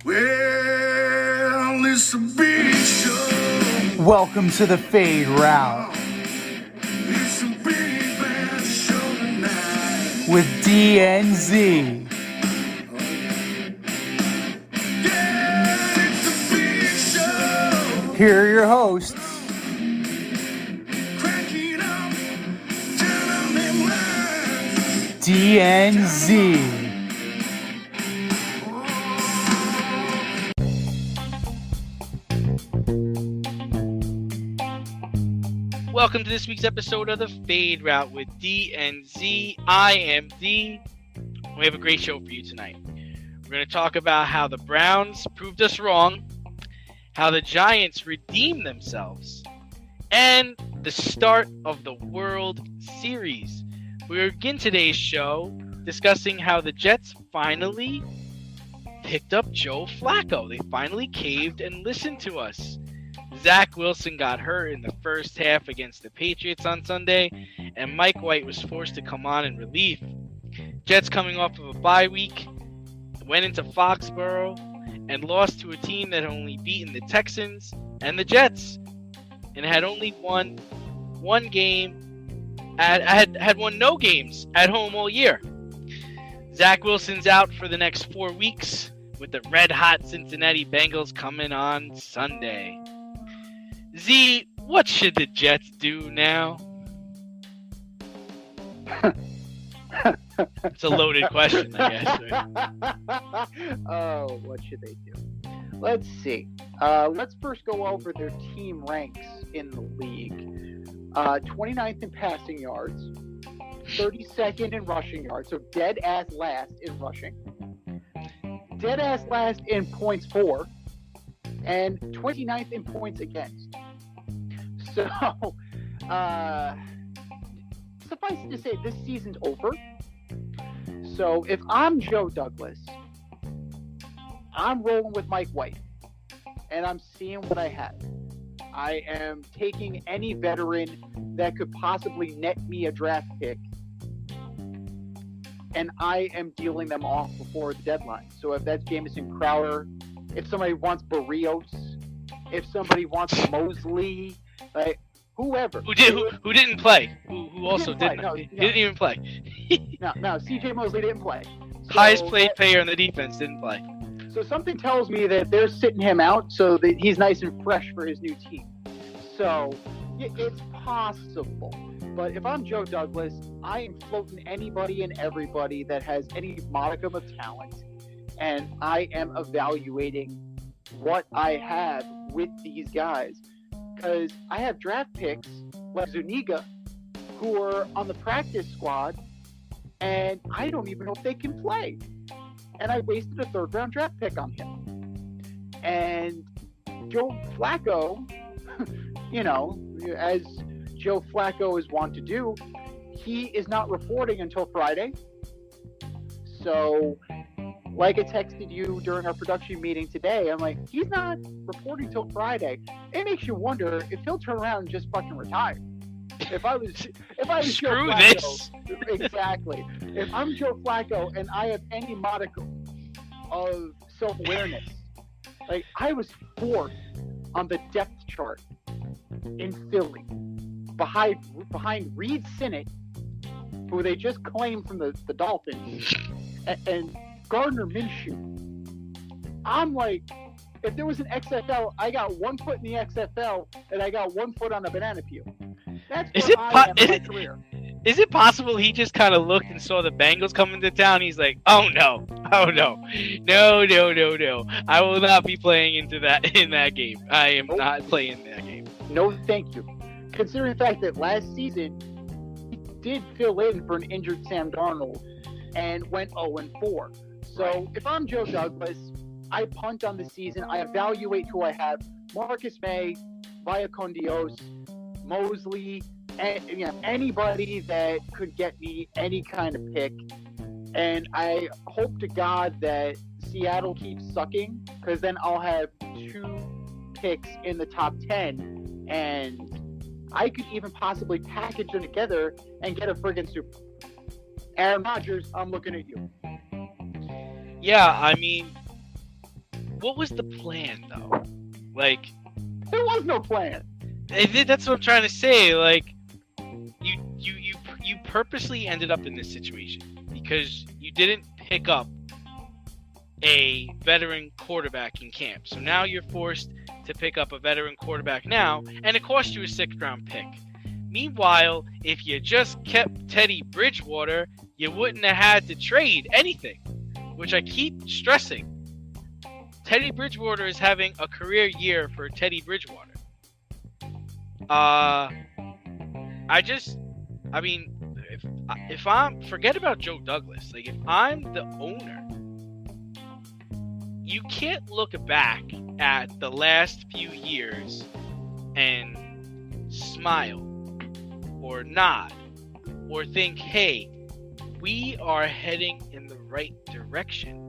Well, it's a big show. Welcome to the Fade Route It's a big bad show tonight. with DNZ. Yeah, it's a big show. Here are your hosts, Crack it up, turn on them lights. DNZ. Welcome to this week's episode of the Fade Route with D and Z. I am D. We have a great show for you tonight. We're going to talk about how the Browns proved us wrong, how the Giants redeemed themselves, and the start of the World Series. We begin today's show discussing how the Jets finally picked up Joe Flacco. They finally caved and listened to us. Zach Wilson got hurt in the first half against the Patriots on Sunday, and Mike White was forced to come on in relief. Jets, coming off of a bye week, went into Foxborough and lost to a team that had only beaten the Texans and the Jets, and had only won one game, had won no games at home all year. Zach Wilson's out for the next 4 weeks, with the red-hot Cincinnati Bengals coming on Sunday. Z, what should the Jets do now? It's a loaded question, I guess. Right? Oh, what should they do? Let's see. Let's first go over their team ranks in the league. 29th in passing yards, 32nd in rushing yards, so dead ass last in rushing, dead ass last in points for, and 29th in points against. So, suffice it to say, this season's over. So, if I'm Joe Douglas, I'm rolling with Mike White, and I'm seeing what I have. I am taking any veteran that could possibly net me a draft pick, and I am dealing them off before the deadline. So, if that's Jamison Crowder, if somebody wants Barrios, if somebody wants Mosley, like whoever Who didn't play? Who also didn't play. didn't? No, He no. didn't even play. no, CJ Mosley didn't play. So, Highest paid player on the defense didn't play. So something tells me that they're sitting him out so that he's nice and fresh for his new team. So it's possible. But if I'm Joe Douglas, I am floating anybody and everybody that has any modicum of talent, and I am evaluating what I have with these guys. Because I have draft picks like Zuniga who are on the practice squad, and I don't even know if they can play. And I wasted a third-round draft pick on him. And Joe Flacco, as Joe Flacco is wont to do, he is not reporting until Friday. So, like I texted you during our production meeting today, I'm like, he's not reporting till Friday. It makes you wonder if he'll turn around and just fucking retire. If I was Screw Joe Flacco, this. Exactly. If I'm Joe Flacco and I have any modicum of self-awareness, like I was fourth on the depth chart in Philly, behind Reed Sinnett, who they just claimed from the Dolphins, and Gardner Minshew. I'm like, if there was an XFL, I got 1 foot in the XFL and I got 1 foot on a banana peel. That's where I am in my career. Is it possible he just kind of looked and saw the Bengals coming to town? He's like, oh no, no, I will not be playing in that game. I am not playing that game. No, thank you. Considering the fact that last season he did fill in for an injured Sam Darnold and went 0-4. So if I'm Joe Douglas, I punt on the season. I evaluate who I have: Marcus May, Vallcondios, Mosley, and anybody that could get me any kind of pick. And I hope to God that Seattle keeps sucking, because then I'll have 2 picks in the top 10, and I could even possibly package them together and get a friggin' Super Bowl. Aaron Rodgers, I'm looking at you. Yeah, I mean, what was the plan though? Like, There was no plan. that's what I'm trying to say. Like, you purposely ended up in this situation because you didn't pick up a veteran quarterback in camp. So now you're forced to pick up a veteran quarterback now, and it cost you a 6th-round pick. Meanwhile, if you just kept Teddy Bridgewater, you wouldn't have had to trade anything, which I keep stressing. Teddy Bridgewater is having a career year for Teddy Bridgewater. If I'm, forget about Joe Douglas. Like, if I'm the owner, you can't look back at the last few years and smile or nod or think, hey, we are heading in the right direction.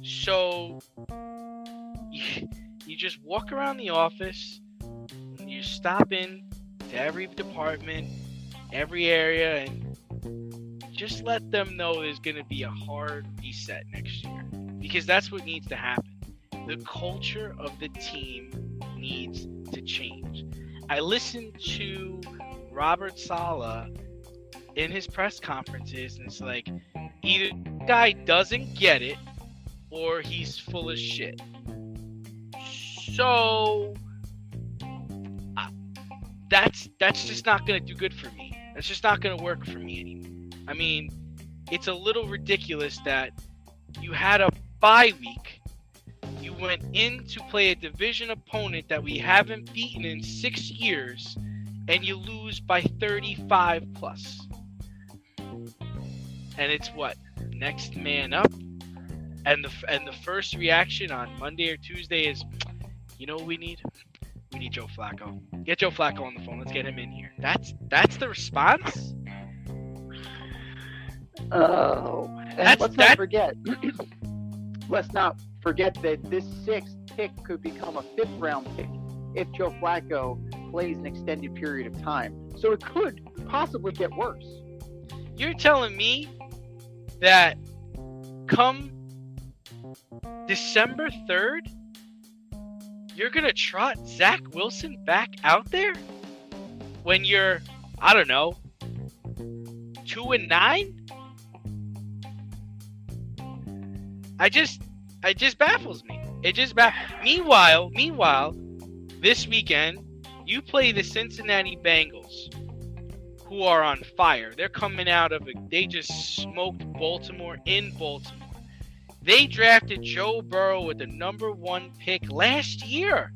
So you just walk around the office, you stop in to every department, every area, and just let them know there's going to be a hard reset next year. Because that's what needs to happen. The culture of the team needs to change. I listened to Robert Saleh in his press conferences, and it's like, either the guy doesn't get it, or he's full of shit. So that's just not going to do good for me. That's just not going to work for me anymore. I mean, it's a little ridiculous that you had a bye week. You went in to play a division opponent that we haven't beaten in 6 years, and you lose by 35 plus. And it's what? Next man up? And the first reaction on Monday or Tuesday is, you know what we need? We need Joe Flacco. Get Joe Flacco on the phone. Let's get him in here. That's the response? Oh. And let's not forget. Let's not forget that this 6th pick could become a 5th-round pick if Joe Flacco plays an extended period of time. So it could possibly get worse. You're telling me that come December 3rd, you're going to trot Zach Wilson back out there when you're, I don't know, 2-9? It just baffles me. Meanwhile, this weekend, you play the Cincinnati Bengals, who are on fire. They're coming out of they just smoked Baltimore in Baltimore. They drafted Joe Burrow with the number 1 pick last year.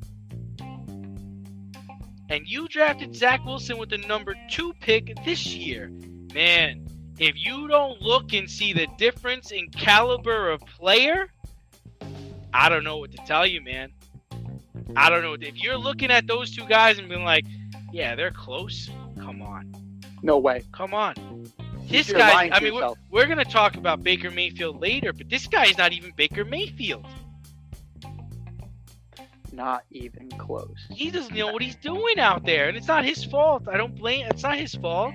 And you drafted Zach Wilson with the number 2 pick this year. Man, if you don't look and see the difference in caliber of player, I don't know what to tell you, man. I don't know. If you're looking at those two guys and being like, yeah, they're close, come on. No way. Come on. This guy, I mean, we're going to talk about Baker Mayfield later, but this guy is not even Baker Mayfield. Not even close. He doesn't know what he's doing out there, and it's not his fault. I don't blame. It's not his fault.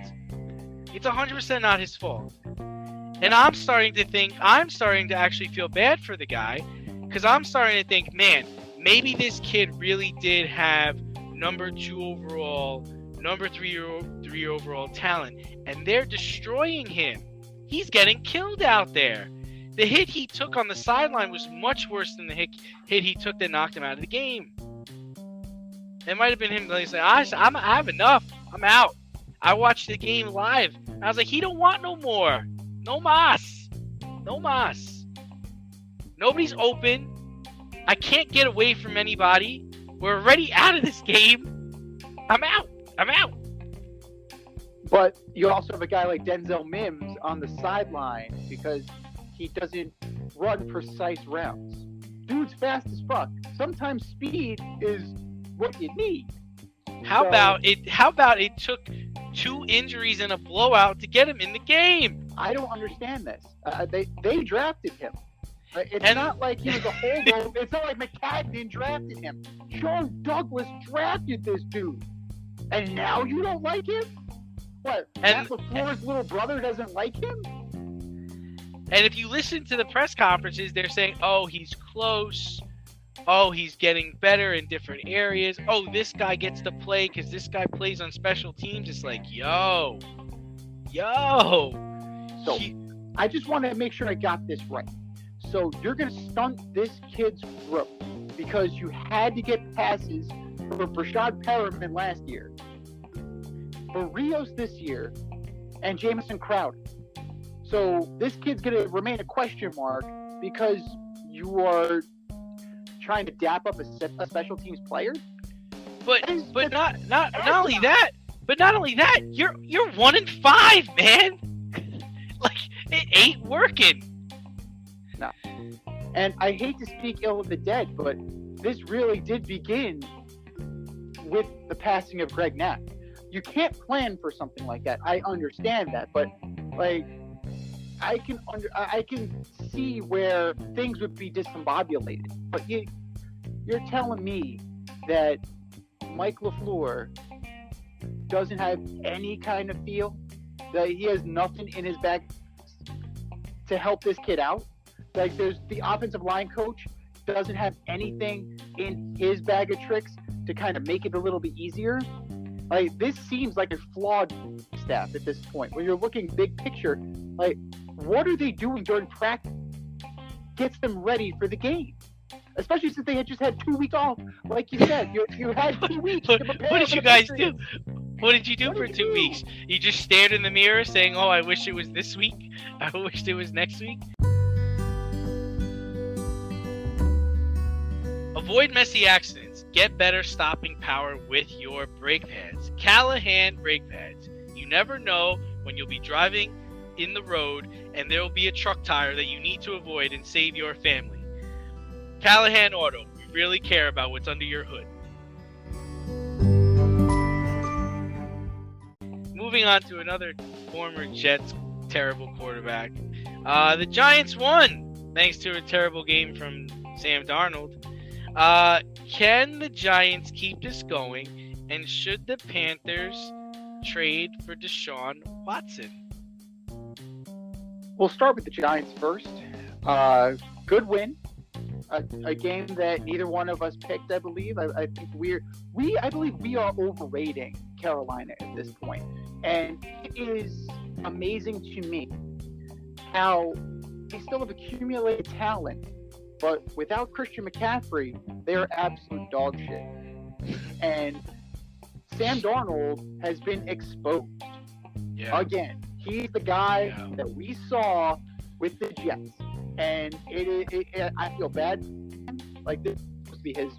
It's 100% not his fault. And I'm starting to actually feel bad for the guy, because I'm starting to think, man, maybe this kid really did have number 2 overall, number 3 overall talent, and they're destroying him. He's getting killed out there. The hit he took on the sideline was much worse than the hit he took that knocked him out of the game. It might have been him like saying, I have enough. I'm out. I watched the game live. I was like, he don't want no more. No mas. No mas. Nobody's open. I can't get away from anybody. We're already out of this game. I'm out. But you also have a guy like Denzel Mims on the sideline because he doesn't run precise routes. Dude's fast as fuck. Sometimes speed is what you need. How about it took 2 injuries and a blowout to get him in the game? I don't understand this. They drafted him. It's not like he was a holdover. It's not like McCagnon drafted him. Joe Douglas drafted this dude. And now you don't like him? What? Matt LaFleur's little brother doesn't like him? And if you listen to the press conferences, they're saying, oh, he's close. oh, he's getting better in different areas. Oh, this guy gets to play because this guy plays on special teams. It's like, yo. So I just want to make sure I got this right. So you're going to stunt this kid's growth because you had to get passes for Brashad Perriman last year, for Rios this year, and Jamison Crowder. So this kid's going to remain a question mark because you are trying to dap up a special teams player. But not only that, you're 1-5, man. Like, it ain't working. No. And I hate to speak ill of the dead, but this really did begin with the passing of Greg Knapp. You can't plan for something like that. I understand that, but like I can see where things would be discombobulated. But you're telling me that Mike LaFleur doesn't have any kind of feel, that he has nothing in his bag to help this kid out? Like, there's the offensive line coach doesn't have anything in his bag of tricks to kind of make it a little bit easier. Like, this seems like a flawed staff at this point. When you're looking big picture, like, what are they doing during practice? Gets them ready for the game, especially since they had just had 2 weeks off. Like you said, you had 2 weeks. What did you guys do? What did you do for 2 weeks? You just stared in the mirror saying, "Oh, I wish it was this week. I wish it was next week." Avoid messy accidents. Get better stopping power with your brake pads. Callahan brake pads. You never know when you'll be driving in the road and there will be a truck tire that you need to avoid and save your family. Callahan Auto. We really care about what's under your hood. Moving on to another former Jets terrible quarterback. The Giants won thanks to a terrible game from Sam Darnold. Can the Giants keep this going? And should the Panthers trade for Deshaun Watson? We'll start with the Giants first. Good win. A game that neither one of us picked, I believe. I think I believe we are overrating Carolina at this point. And it is amazing to me how they still have accumulated talent, but without Christian McCaffrey, they are absolute dog shit. And Sam Darnold has been exposed. Yeah. Again, he's the guy that we saw with the Jets. And I feel bad. Like, this was supposed to be his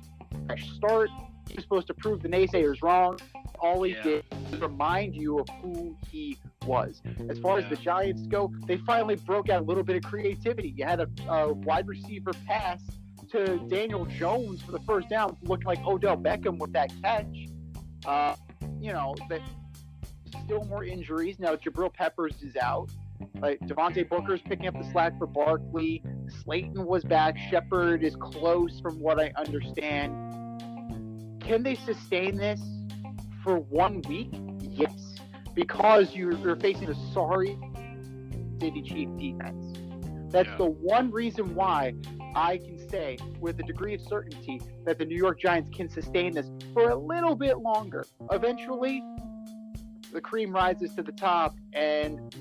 fresh start. He was supposed to prove the naysayers wrong. All he did was remind you of who he was. As far as the Giants go, they finally broke out a little bit of creativity. You had a wide receiver pass to Daniel Jones for the first down, looking like Odell Beckham with that catch. But still more injuries. Now Jabril Peppers is out. Like, Devontae Booker's picking up the slack for Barkley. Slayton was back. Shepard is close from what I understand. Can they sustain this for 1 week? Yes. Because you're facing a sorry City Chief defense. That's the one reason why I can say with a degree of certainty that the New York Giants can sustain this for a little bit longer. Eventually, the cream rises to the top, and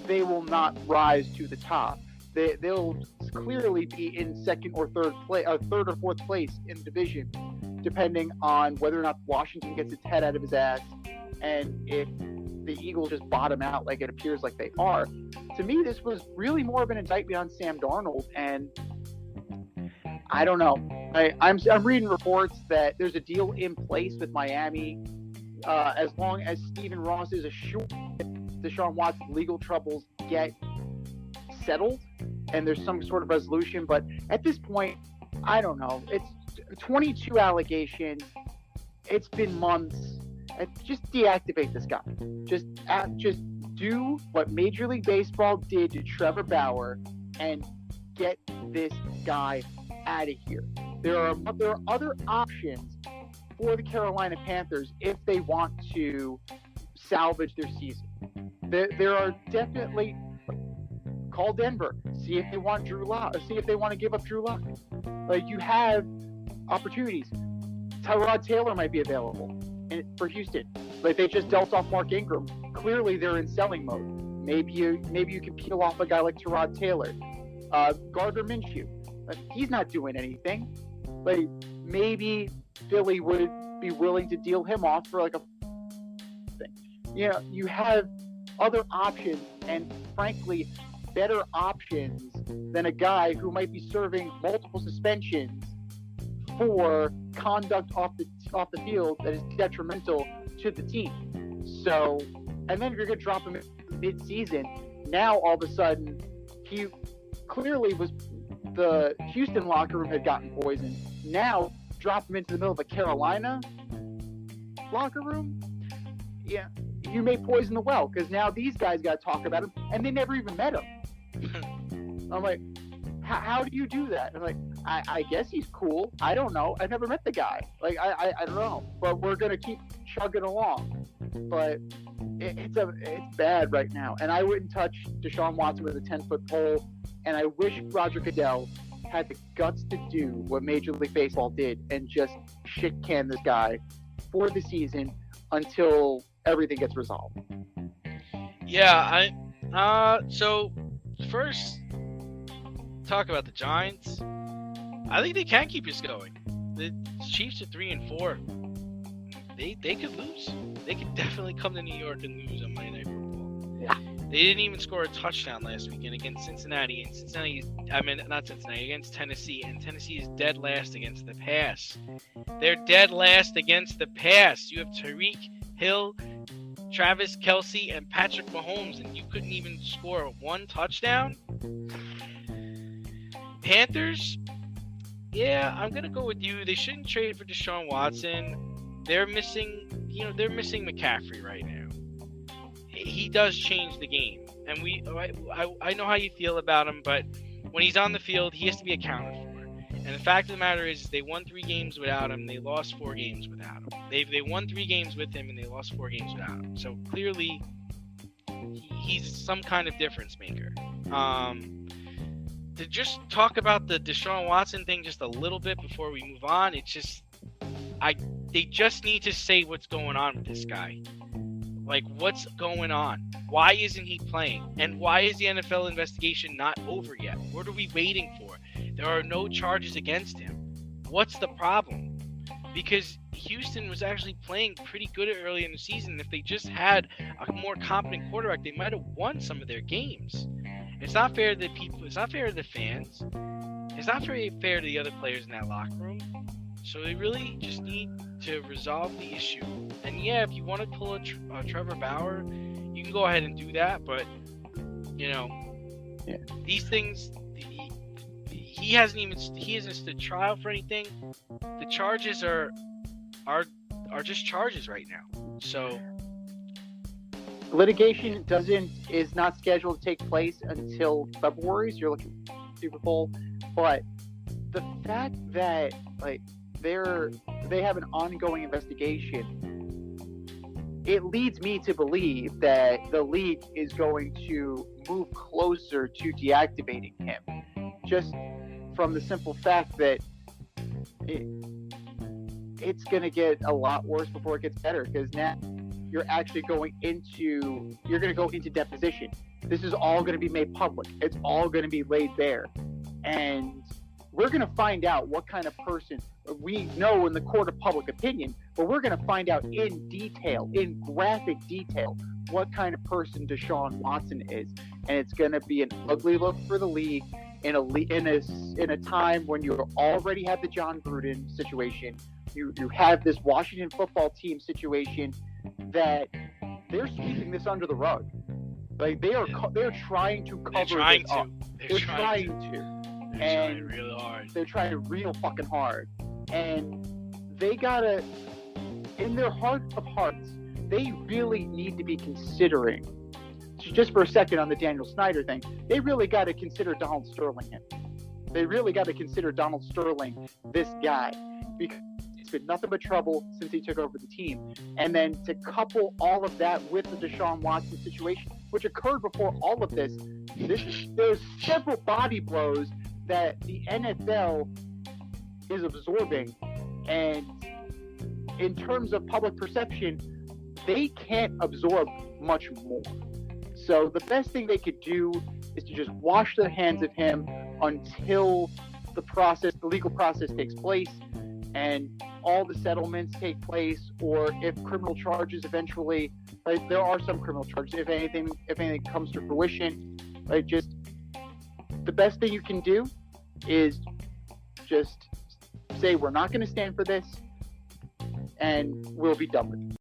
they will not rise to the top. They'll clearly be in second or third or fourth place in the division, depending on whether or not Washington gets its head out of his ass, and if the Eagles just bottom out like it appears like they are. To me, this was really more of an indictment on Sam Darnold, and I don't know. I'm reading reports that there's a deal in place with Miami. As long as Stephen Ross is assured Deshaun Watson's legal troubles get settled and there's some sort of resolution. But at this point, I don't know. It's 22 allegations. It's been months. Just deactivate this guy. Just do what Major League Baseball did to Trevor Bauer and get this guy out of here. There are other options for the Carolina Panthers if they want to salvage their season. There are definitely, call Denver, See if they want Drew Lock. See if they want to give up Drew Lock. Like, you have opportunities. Tyrod Taylor might be available for Houston. Like, they just dealt off Mark Ingram. Clearly, they're in selling mode. Maybe you can peel off a guy like Tyrod Taylor. Gardner Minshew. Like, he's not doing anything. Like, maybe Philly would be willing to deal him off for like a thing. You know, you have other options, and frankly, better options than a guy who might be serving multiple suspensions for conduct off the field that is detrimental to the team. So, and then if you're going to drop him mid-season, now all of a sudden he clearly was, the Houston locker room had gotten poisoned. Now drop him into the middle of a Carolina locker room. Yeah, you may poison the well, because now these guys got to talk about him, and they never even met him. I'm like, how do you do that? I'm like, I guess he's cool. I don't know. I've never met the guy. Like, I don't know. But we're gonna keep chugging along. But it's bad right now. And I wouldn't touch Deshaun Watson with a 10-foot pole. And I wish Roger Goodell had the guts to do what Major League Baseball did and just shit can this guy for the season until everything gets resolved. Yeah, so first, talk about the Giants. I think they can keep this going. The Chiefs are 3-4. They could lose. They could definitely come to New York and lose on Monday Night Football. Yeah. They didn't even score a touchdown last weekend against Cincinnati. And against Tennessee. And Tennessee is dead last against the pass. They're dead last against the pass. You have Tyreek Hill, Travis Kelce, and Patrick Mahomes, and you couldn't even score one touchdown? Panthers? Yeah, I'm going to go with you. They shouldn't trade for Deshaun Watson. They're missing McCaffrey right now. He does change the game. And I know how you feel about him, but when he's on the field, he has to be accounted for. And the fact of the matter is they won 3 games without him. They lost 4 games without him. They won 3 games with him, and they lost 4 games without him. So clearly, he's some kind of difference maker. To just talk about the Deshaun Watson thing just a little bit before we move on, it's just they just need to say what's going on with this guy. Like, what's going on? Why isn't he playing? And why is the NFL investigation not over yet? What are we waiting for? There are no charges against him. What's the problem? Because Houston was actually playing pretty good early in the season. If they just had a more competent quarterback, they might have won some of their games. It's not fair to the people. It's not fair to the fans. It's not very fair to the other players in that locker room. So they really just need to resolve the issue. And yeah, if you want to pull a Trevor Bauer, you can go ahead and do that. But these things, he hasn't stood trial for anything. The charges are just charges right now. So litigation is not scheduled to take place until February. So you're looking at Super Bowl, but the fact that they have an ongoing investigation, it leads me to believe that the league is going to move closer to deactivating him, just from the simple fact that it's going to get a lot worse before it gets better, because now you're actually going to go into deposition. This is all going to be made public. It's all going to be laid bare. And we're going to find out what kind of person we know in the court of public opinion, but we're going to find out in detail, in graphic detail, what kind of person Deshaun Watson is. And it's going to be an ugly look for the league in a time when you already have the John Gruden situation. You have this Washington football team situation that they're sweeping this under the rug. Like, they're trying to cover this up. They're trying to. They're trying real hard. They're trying real fucking hard. And they gotta, in their heart of hearts, they really need to be considering, just for a second on the Daniel Snyder thing, they really got to consider Donald Sterling him. They really got to consider Donald Sterling this guy, because it's been nothing but trouble since he took over the team. And then to couple all of that with the Deshaun Watson situation, which occurred before all of this, There's several body blows that the NFL is absorbing, and in terms of public perception, they can't absorb much more. So the best thing they could do is to just wash their hands of him until the legal process takes place, and all the settlements take place, or if criminal charges eventually, there are some criminal charges, if anything comes to fruition, just the best thing you can do is just say, we're not going to stand for this, and we'll be done with it.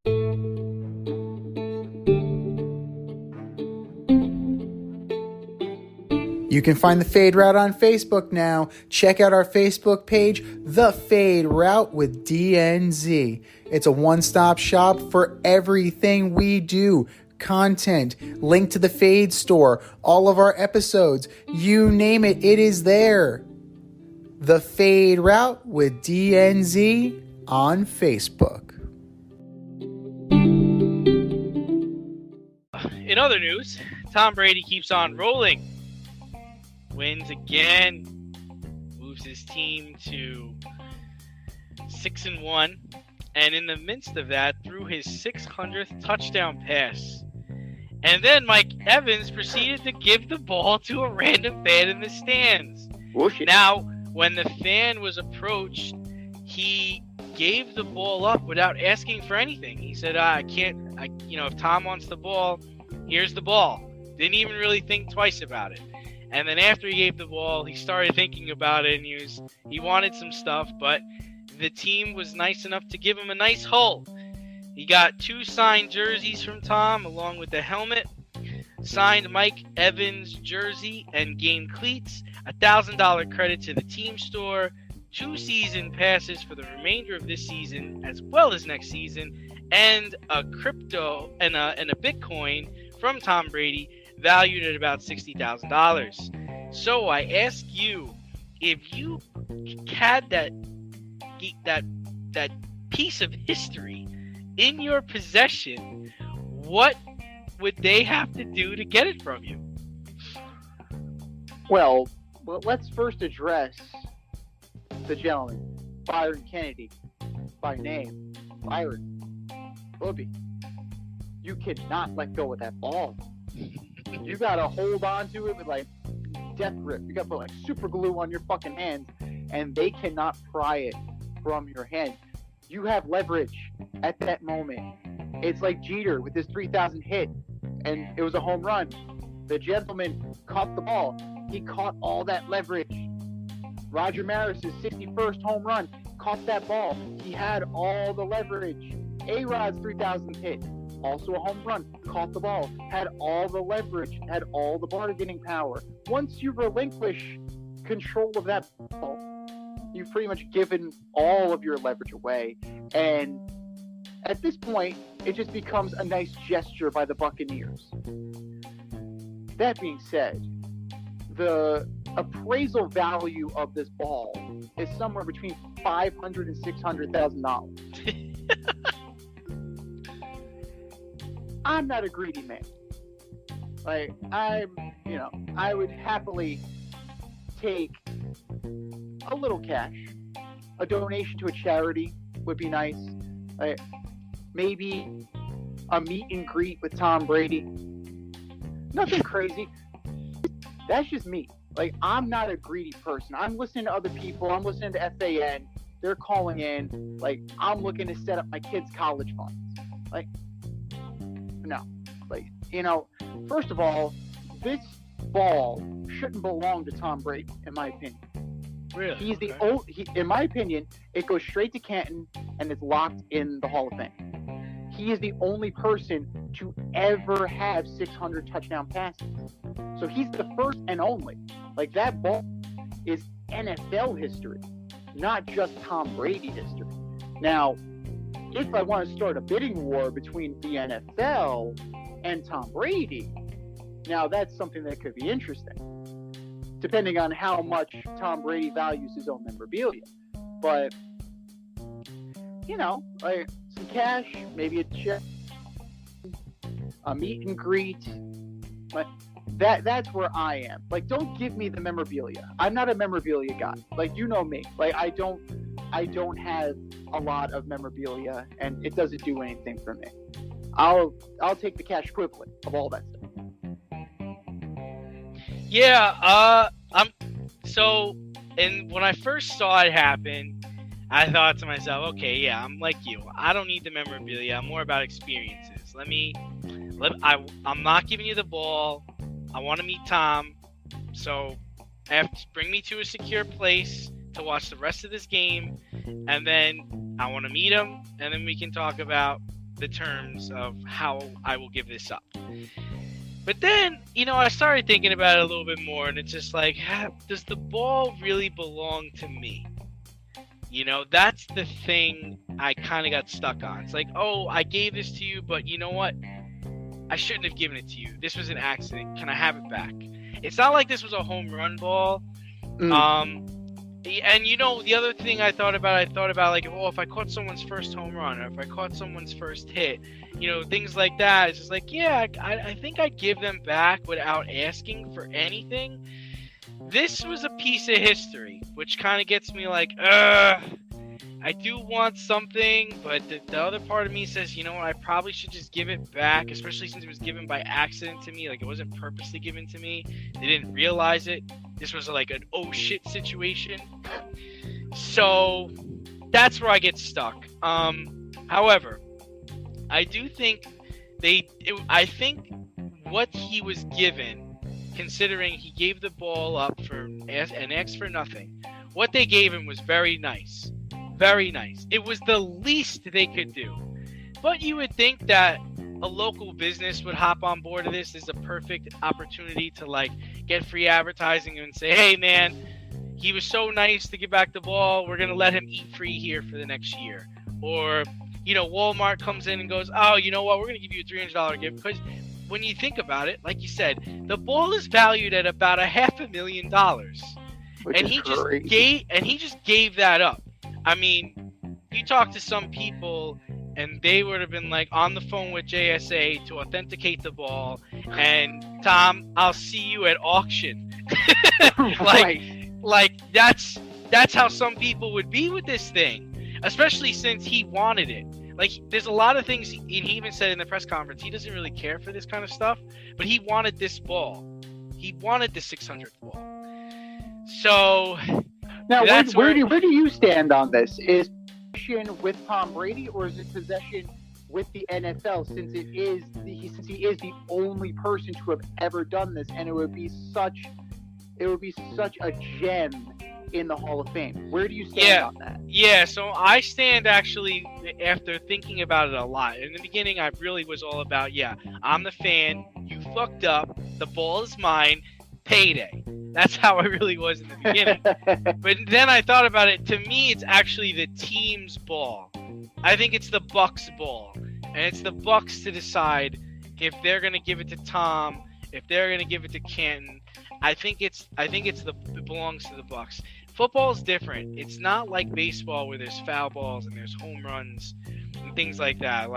You can find the Fade Route on Facebook now. Check out our Facebook page, The Fade Route with DNZ. It's a one-stop shop for everything we do. Content, link to the Fade store, all of our episodes, you name it, it is there. The Fade Route with DNZ on Facebook. In other news, Tom Brady keeps on rolling. Wins again, moves his team to 6-1, and in the midst of that, threw his 600th touchdown pass. And then Mike Evans proceeded to give the ball to a random fan in the stands. Bullshit. Now, when the fan was approached, he gave the ball up without asking for anything. He said, if Tom wants the ball, here's the ball. Didn't even really think twice about it. And then after he gave the ball, he started thinking about it, and he wanted some stuff, but the team was nice enough to give him a nice haul. He got 2 signed jerseys from Tom, along with the helmet, signed Mike Evans jersey and game cleats, $1,000 credit to the team store, 2 season passes for the remainder of this season as well as next season, and a crypto and a Bitcoin from Tom Brady, valued at about $60,000. So I ask you, if you had that piece of history in your possession, what would they have to do to get it from you? Well, let's first address the gentleman, Byron Kennedy, by name. Byron, Booby, you cannot let go of that ball. You gotta hold on to it with death grip. You gotta put super glue on your fucking hands, and they cannot pry it from your hand. You have leverage at that moment. It's like Jeter with his 3,000 hit, and it was a home run. The gentleman caught the ball. He caught all that leverage. Roger Maris's 61st home run, caught that ball. He had all the leverage. A-Rod's 3,000 hit, also a home run, caught the ball, had all the leverage, had all the bargaining power. Once you relinquish control of that ball, you've pretty much given all of your leverage away. And at this point, it just becomes a nice gesture by the Buccaneers. That being said, the appraisal value of this ball is somewhere between $500,000 and $600,000. I'm not a greedy man. I would happily take a little cash. A donation to a charity would be nice. Maybe a meet and greet with Tom Brady. Nothing crazy. That's just me. I'm not a greedy person. I'm listening to other people. I'm listening to FAN. They're calling in. I'm looking to set up my kids' college funds. No. First of all, this ball shouldn't belong to Tom Brady, in my opinion. Really? He's the in my opinion, it goes straight to Canton and it's locked in the Hall of Fame. He is the only person to ever have 600 touchdown passes. So he's the first and only. That ball is NFL history, not just Tom Brady history. Now, if I want to start a bidding war between the NFL and Tom Brady, now that's something that could be interesting, depending on how much Tom Brady values his own memorabilia. But, some cash, maybe a check, a meet and greet. But That's where I am. Like, don't give me the memorabilia. I'm not a memorabilia guy. Like, you know me. Like, I don't have a lot of memorabilia, and it doesn't do anything for me. I'll take the cash equivalent of all that stuff. Yeah, and when I first saw it happen, I thought to myself, okay, yeah, I'm like you. I don't need the memorabilia. I'm more about experiences. I'm not giving you the ball. I want to meet Tom, so bring me to a secure place to watch the rest of this game, and then I want to meet him, and then we can talk about the terms of how I will give this up. But then, I started thinking about it a little bit more, and it's just like, does the ball really belong to me? That's the thing I kind of got stuck on. It's like, oh, I gave this to you, but you know what? I shouldn't have given it to you. This was an accident. Can I have it back? It's not like this was a home run ball. And the other thing I thought about like, if I caught someone's first home run, or if I caught someone's first hit, things like that. It's just like, yeah, I think I'd give them back without asking for anything. This was a piece of history, which kind of gets me like, I do want something, but the other part of me says, I probably should just give it back, especially since it was given by accident to me. Like, it wasn't purposely given to me. They didn't realize it. This was like an oh shit situation. So that's where I get stuck. However, I do think I think what he was given, considering he gave the ball up for an X for nothing, what they gave him was very nice. Very nice. It was the least they could do. But you would think that a local business would hop on board of this. This is a perfect opportunity to get free advertising and say, hey man, he was so nice to give back the ball. We're going to let him eat free here for the next year. Or, Walmart comes in and goes, oh, you know what? We're going to give you a $300 gift. Because when you think about it, like you said, the ball is valued at about $500,000. And he just gave that up. I mean, you talk to some people and they would have been on the phone with JSA to authenticate the ball, and Tom, I'll see you at auction. That's how some people would be with this thing, especially since he wanted it. There's a lot of things, and he even said in the press conference, he doesn't really care for this kind of stuff, but he wanted this ball. He wanted the 600th ball. So now, where do you stand on this? Is possession with Tom Brady, or is it possession with the NFL? Since he is the only person to have ever done this, and it would be such a gem in the Hall of Fame. Where do you stand on that? Yeah, so I stand actually after thinking about it a lot. In the beginning, I really was all about, I'm the fan. You fucked up. The ball is mine. Payday. That's how I really was in the beginning. But then I thought about it. To me, it's actually the team's ball. I think it's the Bucks' ball, and it's the Bucks to decide if they're going to give it to Tom, if they're going to give it to Canton. I think it belongs to the Bucks. Football is different. It's not like baseball where there's foul balls and there's home runs and things like that.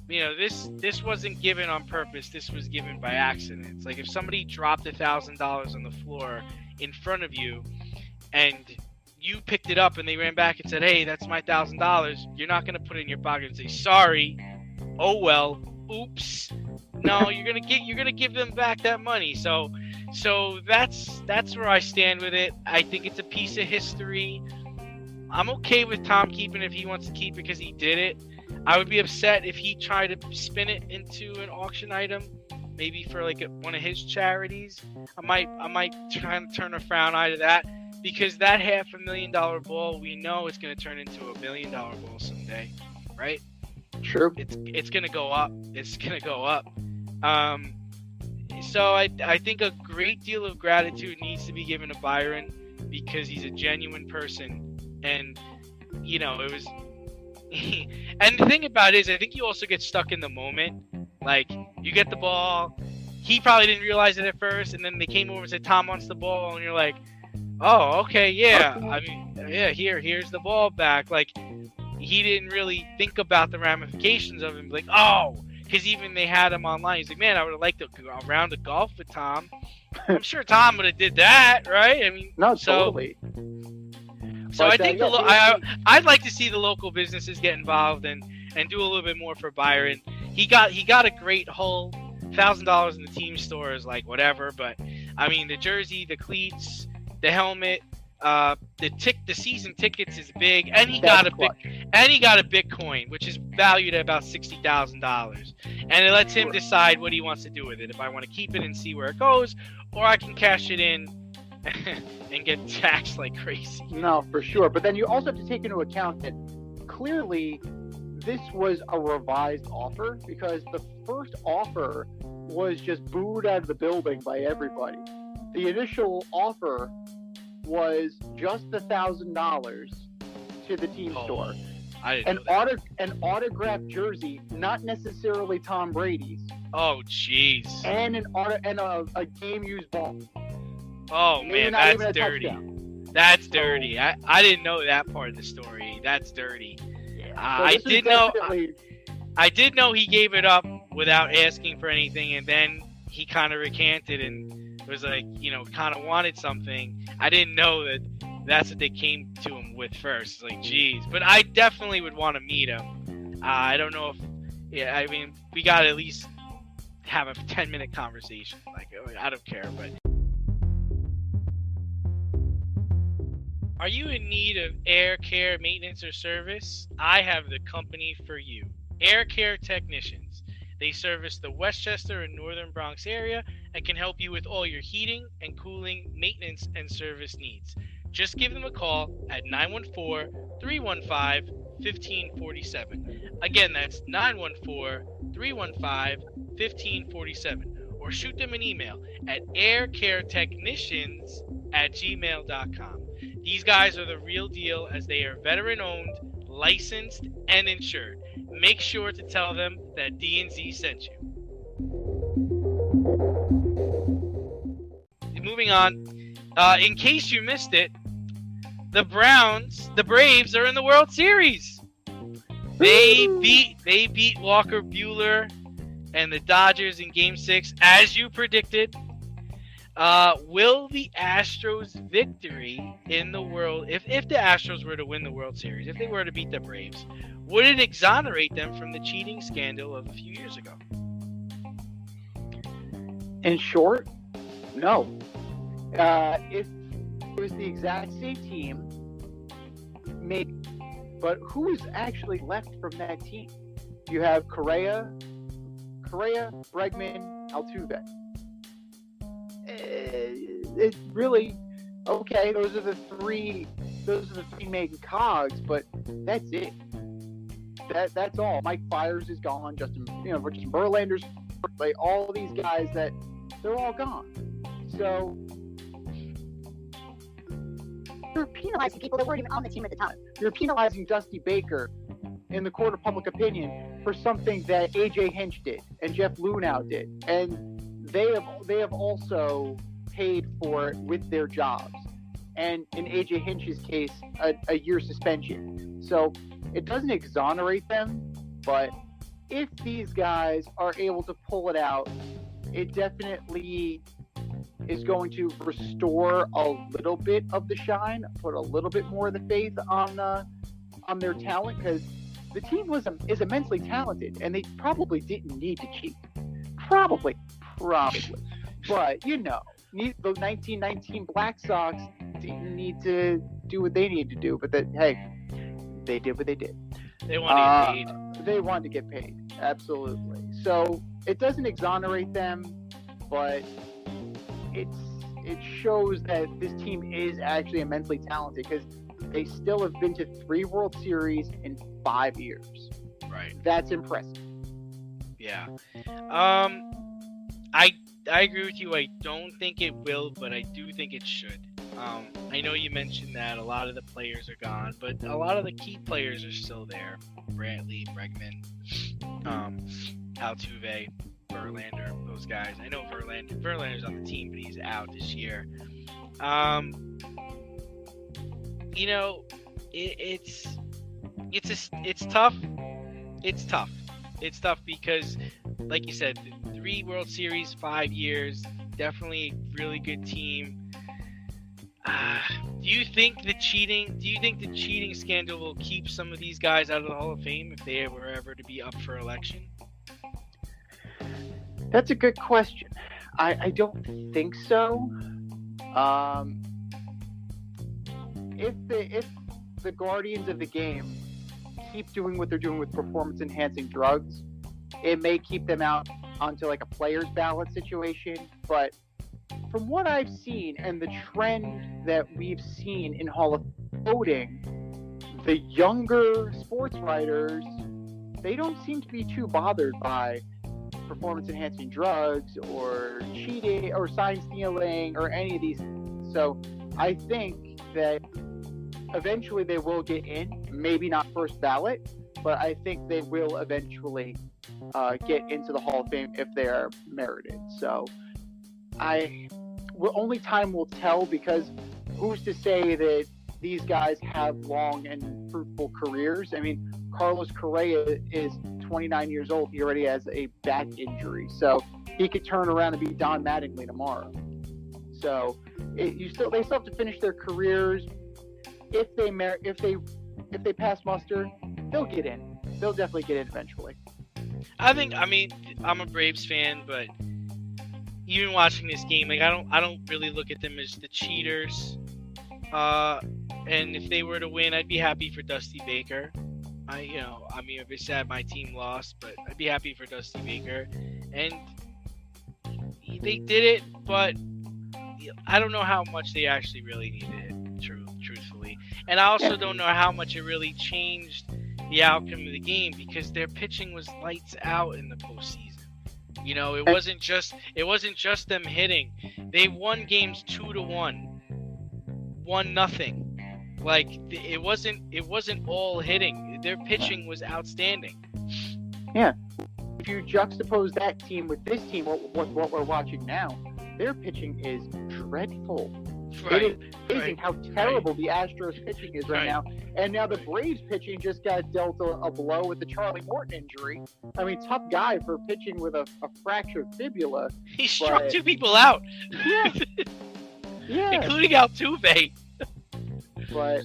This wasn't given on purpose. This was given by accident. It's like if somebody dropped $1,000 on the floor in front of you and you picked it up and they ran back and said, hey, that's my $1,000. You're not going to put it in your pocket and say, sorry. Oh, well, oops. No, you're going to give them back that money. So that's where I stand with it. I think it's a piece of history. I'm okay with Tom keeping it if he wants to keep it because he did it. I would be upset if he tried to spin it into an auction item, maybe for one of his charities. I might try and turn a frown eye to that, because that $500,000 ball, we know it's going to turn into $1 million ball someday, right? Sure. It's going to go up. It's going to go up. So I think a great deal of gratitude needs to be given to Byron, because he's a genuine person, and it was. And the thing about it is, I think you also get stuck in the moment. You get the ball, he probably didn't realize it at first, and then they came over and said, Tom wants the ball, and you're like, oh, okay, yeah. I mean, yeah, here's the ball back. He didn't really think about the ramifications of it. Oh, because even they had him online. He's like, man, I would have liked to go a round of golf with Tom. I'm sure Tom would have did that, right? I mean, No, so, totally. So But, I think I'd like to see the local businesses get involved and do a little bit more for Byron. He got a great haul, $1,000 in the team store is like whatever, but I mean the jersey, the cleats, the helmet, the season tickets is big, and he got a Bitcoin, which is valued at about $60,000, and it lets him decide what he wants to do with it. If I want to keep it and see where it goes, or I can cash it in and get taxed like crazy. No, for sure. But then you also have to take into account that clearly this was a revised offer, because the first offer was just booed out of the building by everybody. The initial offer was just $1,000 to the team store. I didn't know that. An autographed jersey, not necessarily Tom Brady's. Oh, jeez. And a game-used ball. Oh, Maybe man, not even that's a dirty. touchdown. That's dirty. I didn't know that part of the story. That's dirty. Yeah. I did know he gave it up without asking for anything, and then he kind of recanted and was like, kind of wanted something. I didn't know that that's what they came to him with first. It's like, geez. But I definitely would want to meet him. I don't know if, I mean, we got to at least have a 10-minute conversation. Like, I don't care, but. Are you in need of air care maintenance or service? I have the company for you. Air Care Technicians. They service the Westchester and Northern Bronx area and can help you with all your heating and cooling, maintenance, and service needs. Just give them a call at 914-315-1547. Again, that's 914-315-1547. Or shoot them an email at aircaretechnicians@gmail.com. These guys are the real deal, as they are veteran-owned, licensed, and insured. Make sure to tell them that D&Z sent you. Moving on, in case you missed it, the Braves are in the World Series. They beat Walker Buehler and the Dodgers in Game 6, as you predicted. Will the Astros' victory in the world, if the Astros were to win the World Series, if they were to beat the Braves, would it exonerate them from the cheating scandal of a few years ago? In short, no. If it was the exact same team, maybe. But who is actually left from that team? You have Correa, Bregman, Altuve. It's really okay. Those are the three main cogs, but that's it. That's all. Mike Fiers is gone. Justin Verlander's, like, all these guys they're all gone. So You're penalizing people that weren't even on the team at the time. you're penalizing Dusty Baker in the court of public opinion for something that AJ Hinch did and Jeff Lunau did, and they have also paid for it with their jobs, and in AJ Hinch's case, a year suspension. So it doesn't exonerate them, but if these guys are able to pull it out, it definitely is going to restore a little bit of the shine, put a little bit more of the faith on their talent, because the team is immensely talented, and they probably didn't need to cheat. Probably. But, the 1919 Black Sox didn't need to do what they needed to do, but hey, they did what they did. They wanted to get paid. They wanted to get paid, absolutely. So it doesn't exonerate them, but it shows that this team is actually immensely talented, because they still have been to 3 World Series in 5 years. Right. That's impressive. Yeah. I agree with you. I don't think it will, but I do think it should. I know you mentioned that a lot of the players are gone, but a lot of the key players are still there. Brantley, Bregman, Altuve, Verlander, those guys. I know Verlander's on the team, but he's out this year. It's tough. It's tough. it's tough because, like you said, 3 World Series, 5 years, definitely a really good team. Do you think the cheating scandal will keep some of these guys out of the Hall of Fame if they were ever to be up for election? That's a good question. I don't think so. If the guardians of the game keep doing what they're doing with performance-enhancing drugs, it may keep them out onto like a player's ballot situation. But from what I've seen and the trend that we've seen in Hall of Fame voting, the younger sports writers, they don't seem to be too bothered by performance-enhancing drugs or cheating or sign stealing or any of these things. So I think that eventually they will get in, maybe not first ballot, but I think they will eventually get into the Hall of Fame if they are merited. So only time will tell, because who's to say that these guys have long and fruitful careers? I mean, Carlos Correa is 29 years old. He already has a back injury, so he could turn around and be Don Mattingly tomorrow. So they still have to finish their careers. If they pass muster, they'll get in. They'll definitely get in eventually. I mean, I'm a Braves fan, but even watching this game, like I don't really look at them as the cheaters. And if they were to win, I'd be happy for Dusty Baker. I'd be sad my team lost, but I'd be happy for Dusty Baker. And they did it, but I don't know how much they actually really needed it, truthfully. And I also don't know how much it really changed the outcome of the game, because their pitching was lights out in the postseason. It wasn't just them hitting. They won games 2-1, 1-0. Like it wasn't all hitting. Their pitching was outstanding. Yeah. If you juxtapose that team with this team, what we're watching now, their pitching is dreadful. Right. It is amazing how terrible the Astros pitching is right now. And now the Braves pitching just got dealt a blow with the Charlie Morton injury. I mean, tough guy for pitching with a fractured fibula. He struck 2 people out. Yeah. Yeah. Including Altuve. But,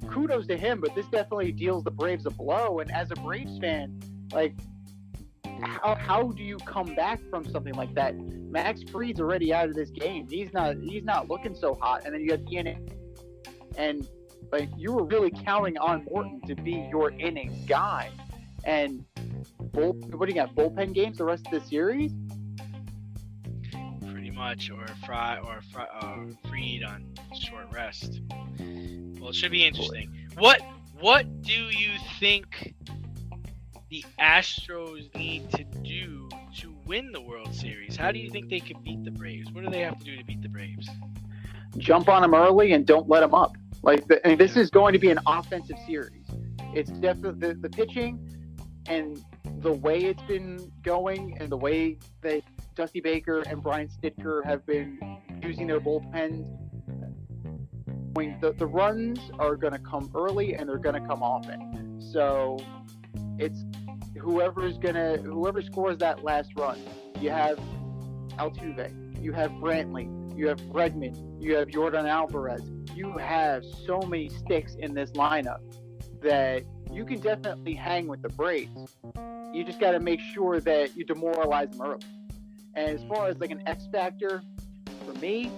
kudos to him. But this definitely deals the Braves a blow. And as a Braves fan, like, how do you come back from something like that? Max Fried's already out of this game. He's not looking so hot. And then you have Ian, and like you were really counting on Morton to be your innings guy. And what do you got? Bullpen games the rest of the series? Pretty much, or Fried on short rest. Well, it should be interesting. What do you think the Astros need to do to win the World Series? How do you think they could beat the Braves? What do they have to do to beat the Braves? Jump on them early and don't let them up. This is going to be an offensive series. It's definitely the pitching and the way it's been going and the way that Dusty Baker and Brian Snitker have been using their bullpens. The runs are going to come early and they're going to come often. So it's whoever scores that last run. You have Altuve, you have Brantley, you have Bregman, you have Yordan Alvarez. You have so many sticks in this lineup that you can definitely hang with the Braves. You just got to make sure that you demoralize them early. And as far as like an X factor, for me,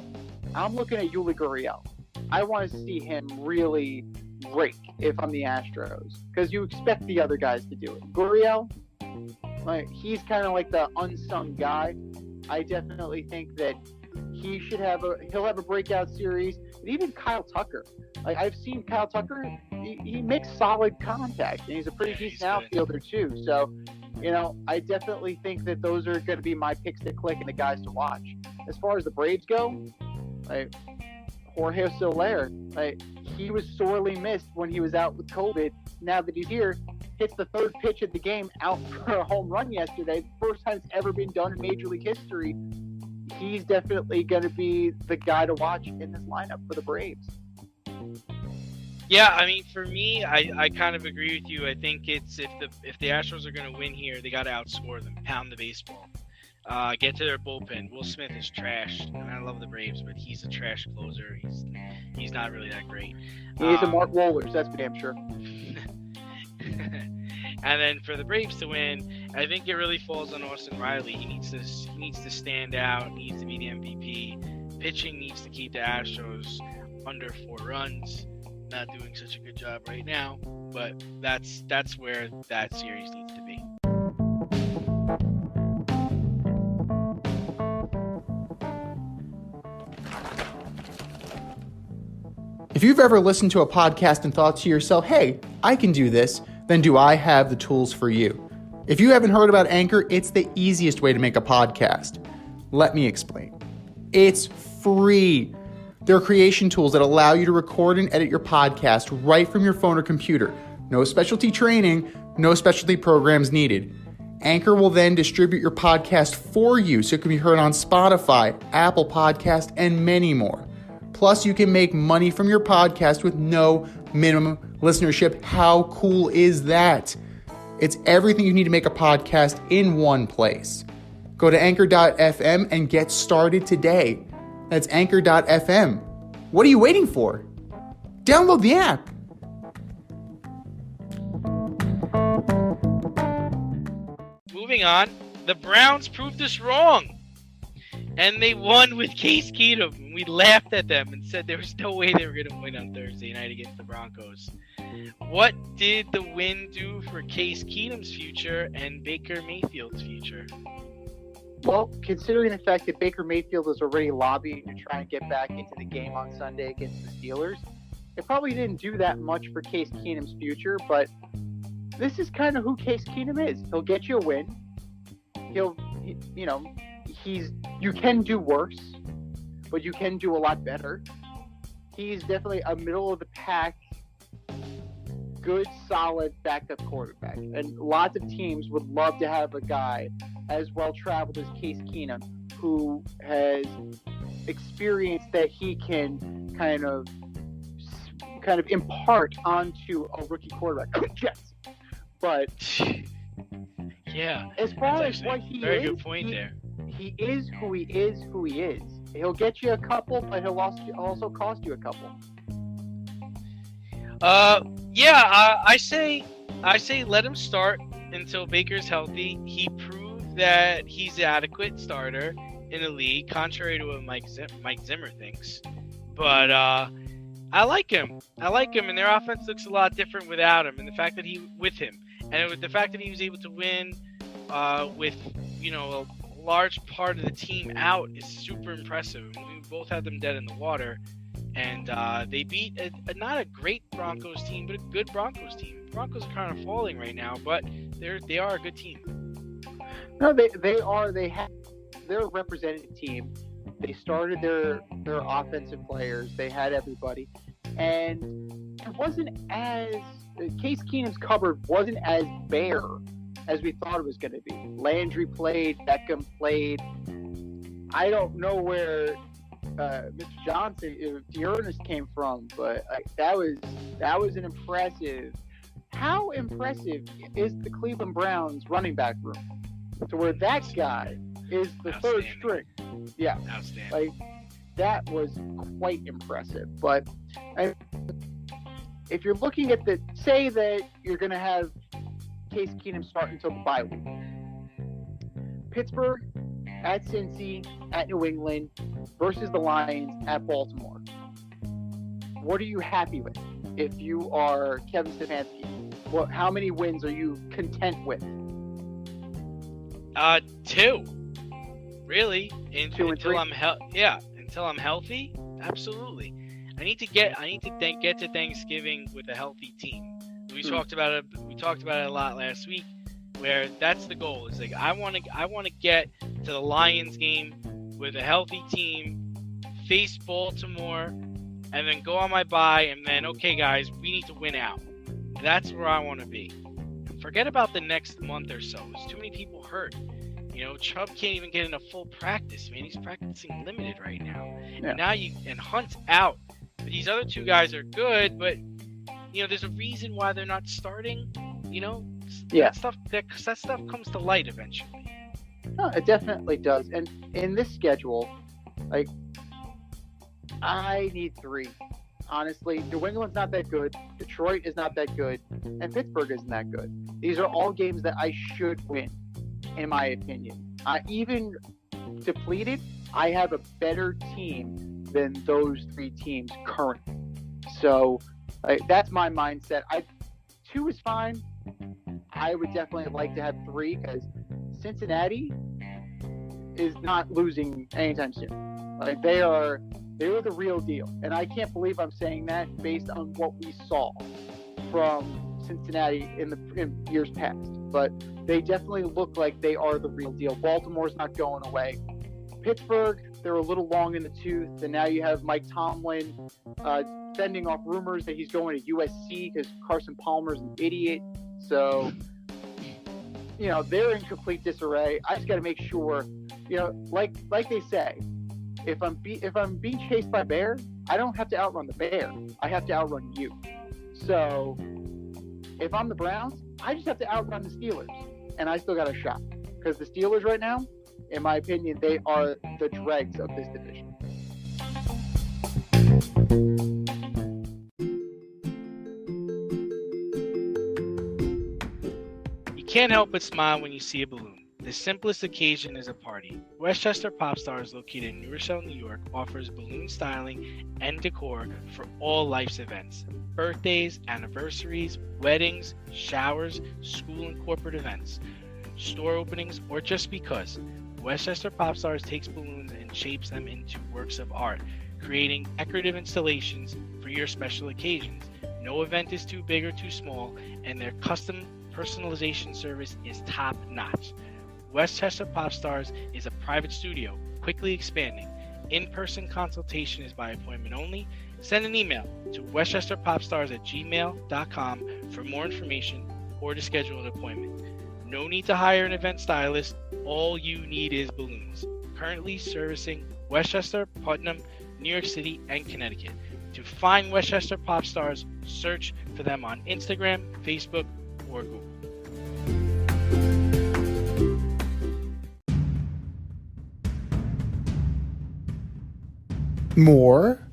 I'm looking at Yuli Gurriel. I want to see him really break if I'm the Astros, because you expect the other guys to do it. Gurriel, he's kind of like the unsung guy. I definitely think that he'll have a breakout series. And even Kyle Tucker. I've seen Kyle Tucker. He makes solid contact, and he's a pretty decent outfielder too. So, I definitely think that those are going to be my picks to click and the guys to watch. As far as the Braves go, Jorge Soler, he was sorely missed when he was out with COVID. Now that he's here, hits the third pitch of the game out for a home run yesterday. First time it's ever been done in Major League history. He's definitely going to be the guy to watch in this lineup for the Braves. Yeah, I mean, for me, I kind of agree with you. I think it's if the Astros are going to win here, they got to outscore them, pound the baseball, get to their bullpen. Will Smith is trash, and I love the Braves, but he's a trash closer. He's not really that great. He's a Mark Wohlers, that's for damn sure. And then for the Braves to win, I think it really falls on Austin Riley. He needs to stand out. Needs to be the MVP. Pitching needs to keep the Astros under 4 runs. Not doing such a good job right now, but that's where that series needs to be. If you've ever listened to a podcast and thought to yourself, hey, I can do this, then do I have the tools for you? If you haven't heard about Anchor, it's the easiest way to make a podcast. Let me explain. It's free. There are creation tools that allow you to record and edit your podcast right from your phone or computer. No specialty training, no specialty programs needed. Anchor will then distribute your podcast for you so it can be heard on Spotify, Apple Podcast, and many more. Plus, you can make money from your podcast with no minimum listenership. How cool is that? It's everything you need to make a podcast in one place. Go to anchor.fm and get started today. That's anchor.fm. What are you waiting for? Download the app. Moving on, the Browns proved us wrong. And they won with Case Keenum. We laughed at them and said there was no way they were going to win on Thursday night against the Broncos. What did the win do for Case Keenum's future and Baker Mayfield's future? Well, considering the fact that Baker Mayfield is already lobbying to try and get back into the game on Sunday against the Steelers, it probably didn't do that much for Case Keenum's future, but this is kind of who Case Keenum is. He'll get you a win. You can do worse, but you can do a lot better. He's definitely a middle of the pack, good, solid backup quarterback. And lots of teams would love to have a guy as well traveled as Case Keenum, who has experience that he can kind of impart onto a rookie quarterback. Yes. But yeah, as far as what he very is, good point there. He is who he is. He'll get you a couple, but he'll also cost you a couple. I say let him start until Baker's healthy. He proved that he's an adequate starter in the league, contrary to what Mike Zimmer thinks. But I like him, and their offense looks a lot different without him. And the fact that he was able to win with a large part of the team out is super impressive. We both had them dead in the water, and they beat not a great Broncos team, but a good Broncos team. Broncos are kind of falling right now, but they are a good team. No, they are. They're a representative team. They started their offensive players. They had everybody, and it wasn't as Case Keenum's cupboard wasn't as bare as we thought it was going to be. Landry played, Beckham played. I don't know where Mr. Johnson, Dearness came from, but that was an impressive. How impressive is the Cleveland Browns running back room to where that guy is the third string? Yeah, outstanding. That was quite impressive. But if you're looking at say that you're going to have Case Keenum start until the bye week. Pittsburgh at Cincy, at New England, versus the Lions at Baltimore. What are you happy with? If you are Kevin Stefanski, how many wins are you content with? 2. Really? Until I'm healthy. Absolutely. I need to get to Thanksgiving with a healthy team. We talked about it a lot last week, where that's the goal. It's like I want to get to the Lions game with a healthy team, face Baltimore, and then go on my bye, and then okay guys, we need to win out. That's where I want to be. Forget about the next month or so. There's too many people hurt. Chubb can't even get in a full practice, man. He's practicing limited right now. Yeah. And Hunt's out. But these other two guys are good, but there's a reason why they're not starting. Yeah. That stuff comes to light eventually. No, it definitely does. And in this schedule, like, I need 3. Honestly, New England's not that good. Detroit is not that good. And Pittsburgh isn't that good. These are all games that I should win, in my opinion. Even depleted, I have a better team than those 3 teams currently. So that's my mindset. 2 is fine. I would definitely like to have 3 because Cincinnati is not losing anytime soon. Like, they were the real deal. And I can't believe I'm saying that based on what we saw from Cincinnati in years past. But they definitely look like they are the real deal. Baltimore's not going away. Pittsburgh, they're a little long in the tooth. And now you have Mike Tomlin sending off rumors that he's going to USC because Carson Palmer's an idiot. So, they're in complete disarray. I just got to make sure, like they say, if I'm being chased by a bear, I don't have to outrun the bear. I have to outrun you. So if I'm the Browns, I just have to outrun the Steelers, and I still got a shot. Because the Steelers right now, in my opinion, they are the dregs of this division. You can't help but smile when you see a balloon. The simplest occasion is a party. Westchester Pop Stars, located in New Rochelle, New York, offers balloon styling and decor for all life's events. Birthdays, anniversaries, weddings, showers, school and corporate events, store openings, or just because. Westchester Pop Stars takes balloons and shapes them into works of art, creating decorative installations for your special occasions. No event is too big or too small, and their custom personalization service is top-notch. Westchester Pop Stars is a private studio, quickly expanding. In-person consultation is by appointment only. Send an email to westchesterpopstars@gmail.com for more information or to schedule an appointment. No need to hire an event stylist. All you need is balloons. Currently servicing Westchester, Putnam, New York City, and Connecticut. To find Westchester Pop Stars, search for them on Instagram, Facebook, or Google. More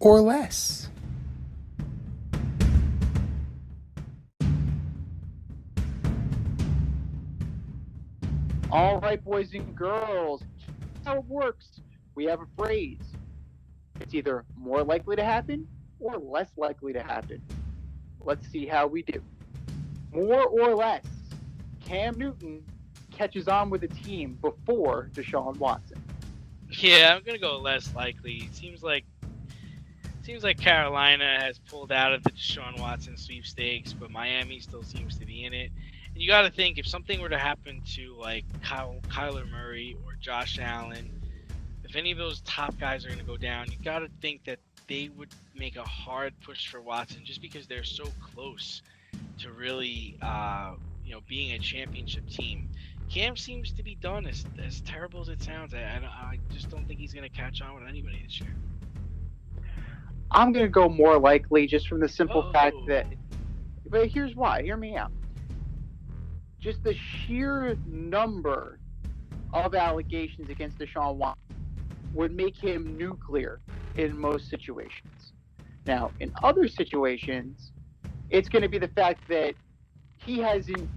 or less? All right, boys and girls, that's how it works. We have a phrase. It's either more likely to happen or less likely to happen. Let's see how we do. More or less, Cam Newton catches on with the team before Deshaun Watson. Yeah, I'm gonna go less likely. It seems like Carolina has pulled out of the Deshaun Watson sweepstakes, but Miami still seems to be in it. And you got to think, if something were to happen to like Kyler Murray or Josh Allen, if any of those top guys are going to go down, you got to think that they would make a hard push for Watson, just because they're so close to really, being a championship team. Cam seems to be done, as terrible as it sounds. I just don't think he's going to catch on with anybody this year. I'm going to go more likely, just from the simple fact that, but here's why. Hear me out. Just the sheer number of allegations against Deshaun Watson would make him nuclear in most situations. Now, in other situations, it's going to be the fact that he hasn't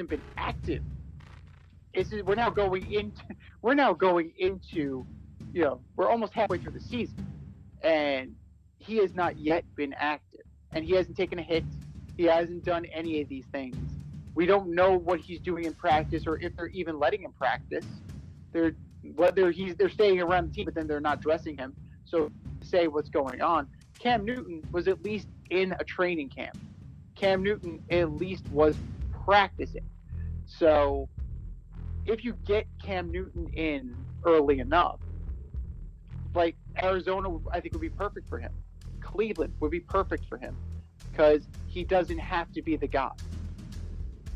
been active. We're now going into, we're almost halfway through the season, and he has not yet been active, and he hasn't taken a hit. He hasn't done any of these things. We don't know what he's doing in practice, or if they're even letting him practice. They're staying around the team, but then they're not dressing him. So to say what's going on, Cam Newton was at least in a training camp. Cam Newton at least was practicing. So if you get Cam Newton in early enough, like Arizona, I think would be perfect for him. Cleveland would be perfect for him, because he doesn't have to be the guy.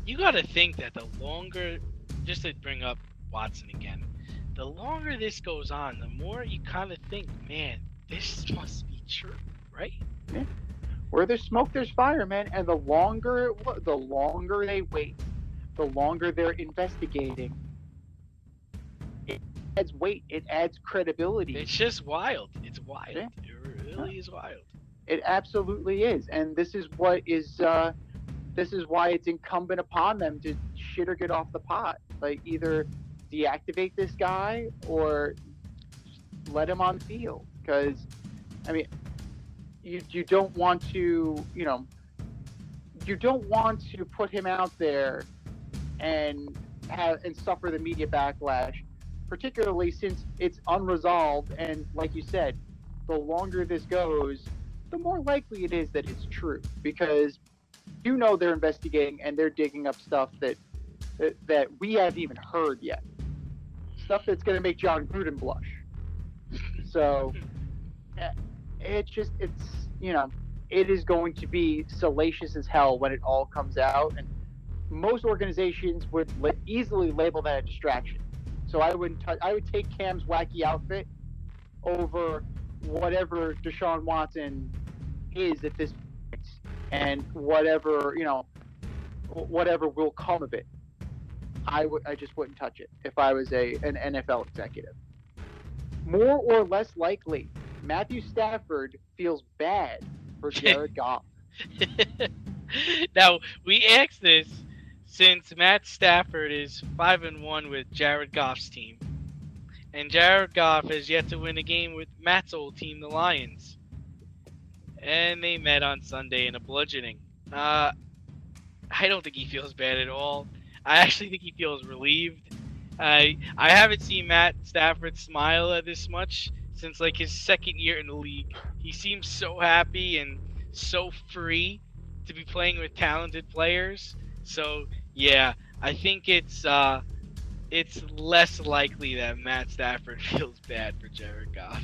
You got to think that the longer, just to bring up Watson again, the longer this goes on, the more you kind of think, man, this must be true, right? Yeah. Where there's smoke, there's fire, man. And the longer they wait, the longer they're investigating, it adds weight. It adds credibility. It's just wild. It's wild. Yeah. It really is wild. It absolutely is, and this is what is. This is why it's incumbent upon them to shit or get off the pot. Like either deactivate this guy or let him on the field. Because, I mean, you don't want to, you don't want to put him out there and suffer the media backlash, particularly since it's unresolved. And like you said, the longer this goes, the more likely it is that it's true, because they're investigating and they're digging up stuff that we haven't even heard yet, stuff that's going to make John Gruden blush. So it is going to be salacious as hell when it all comes out, and most organizations would easily label that a distraction. So I would take Cam's wacky outfit over whatever Deshaun Watson is at this point, and whatever will come of it. I just wouldn't touch it if I was an NFL executive. More or less likely, Matthew Stafford feels bad for Jared Goff. Now, we asked this since Matt Stafford is 5-1 with Jared Goff's team, and Jared Goff has yet to win a game with Matt's old team, the Lions. And they met on Sunday in a bludgeoning. I don't think he feels bad at all. I actually think he feels relieved. I haven't seen Matt Stafford smile this much since like his second year in the league. He seems so happy and so free to be playing with talented players. So yeah, I think it's less likely that Matt Stafford feels bad for Jared Goff.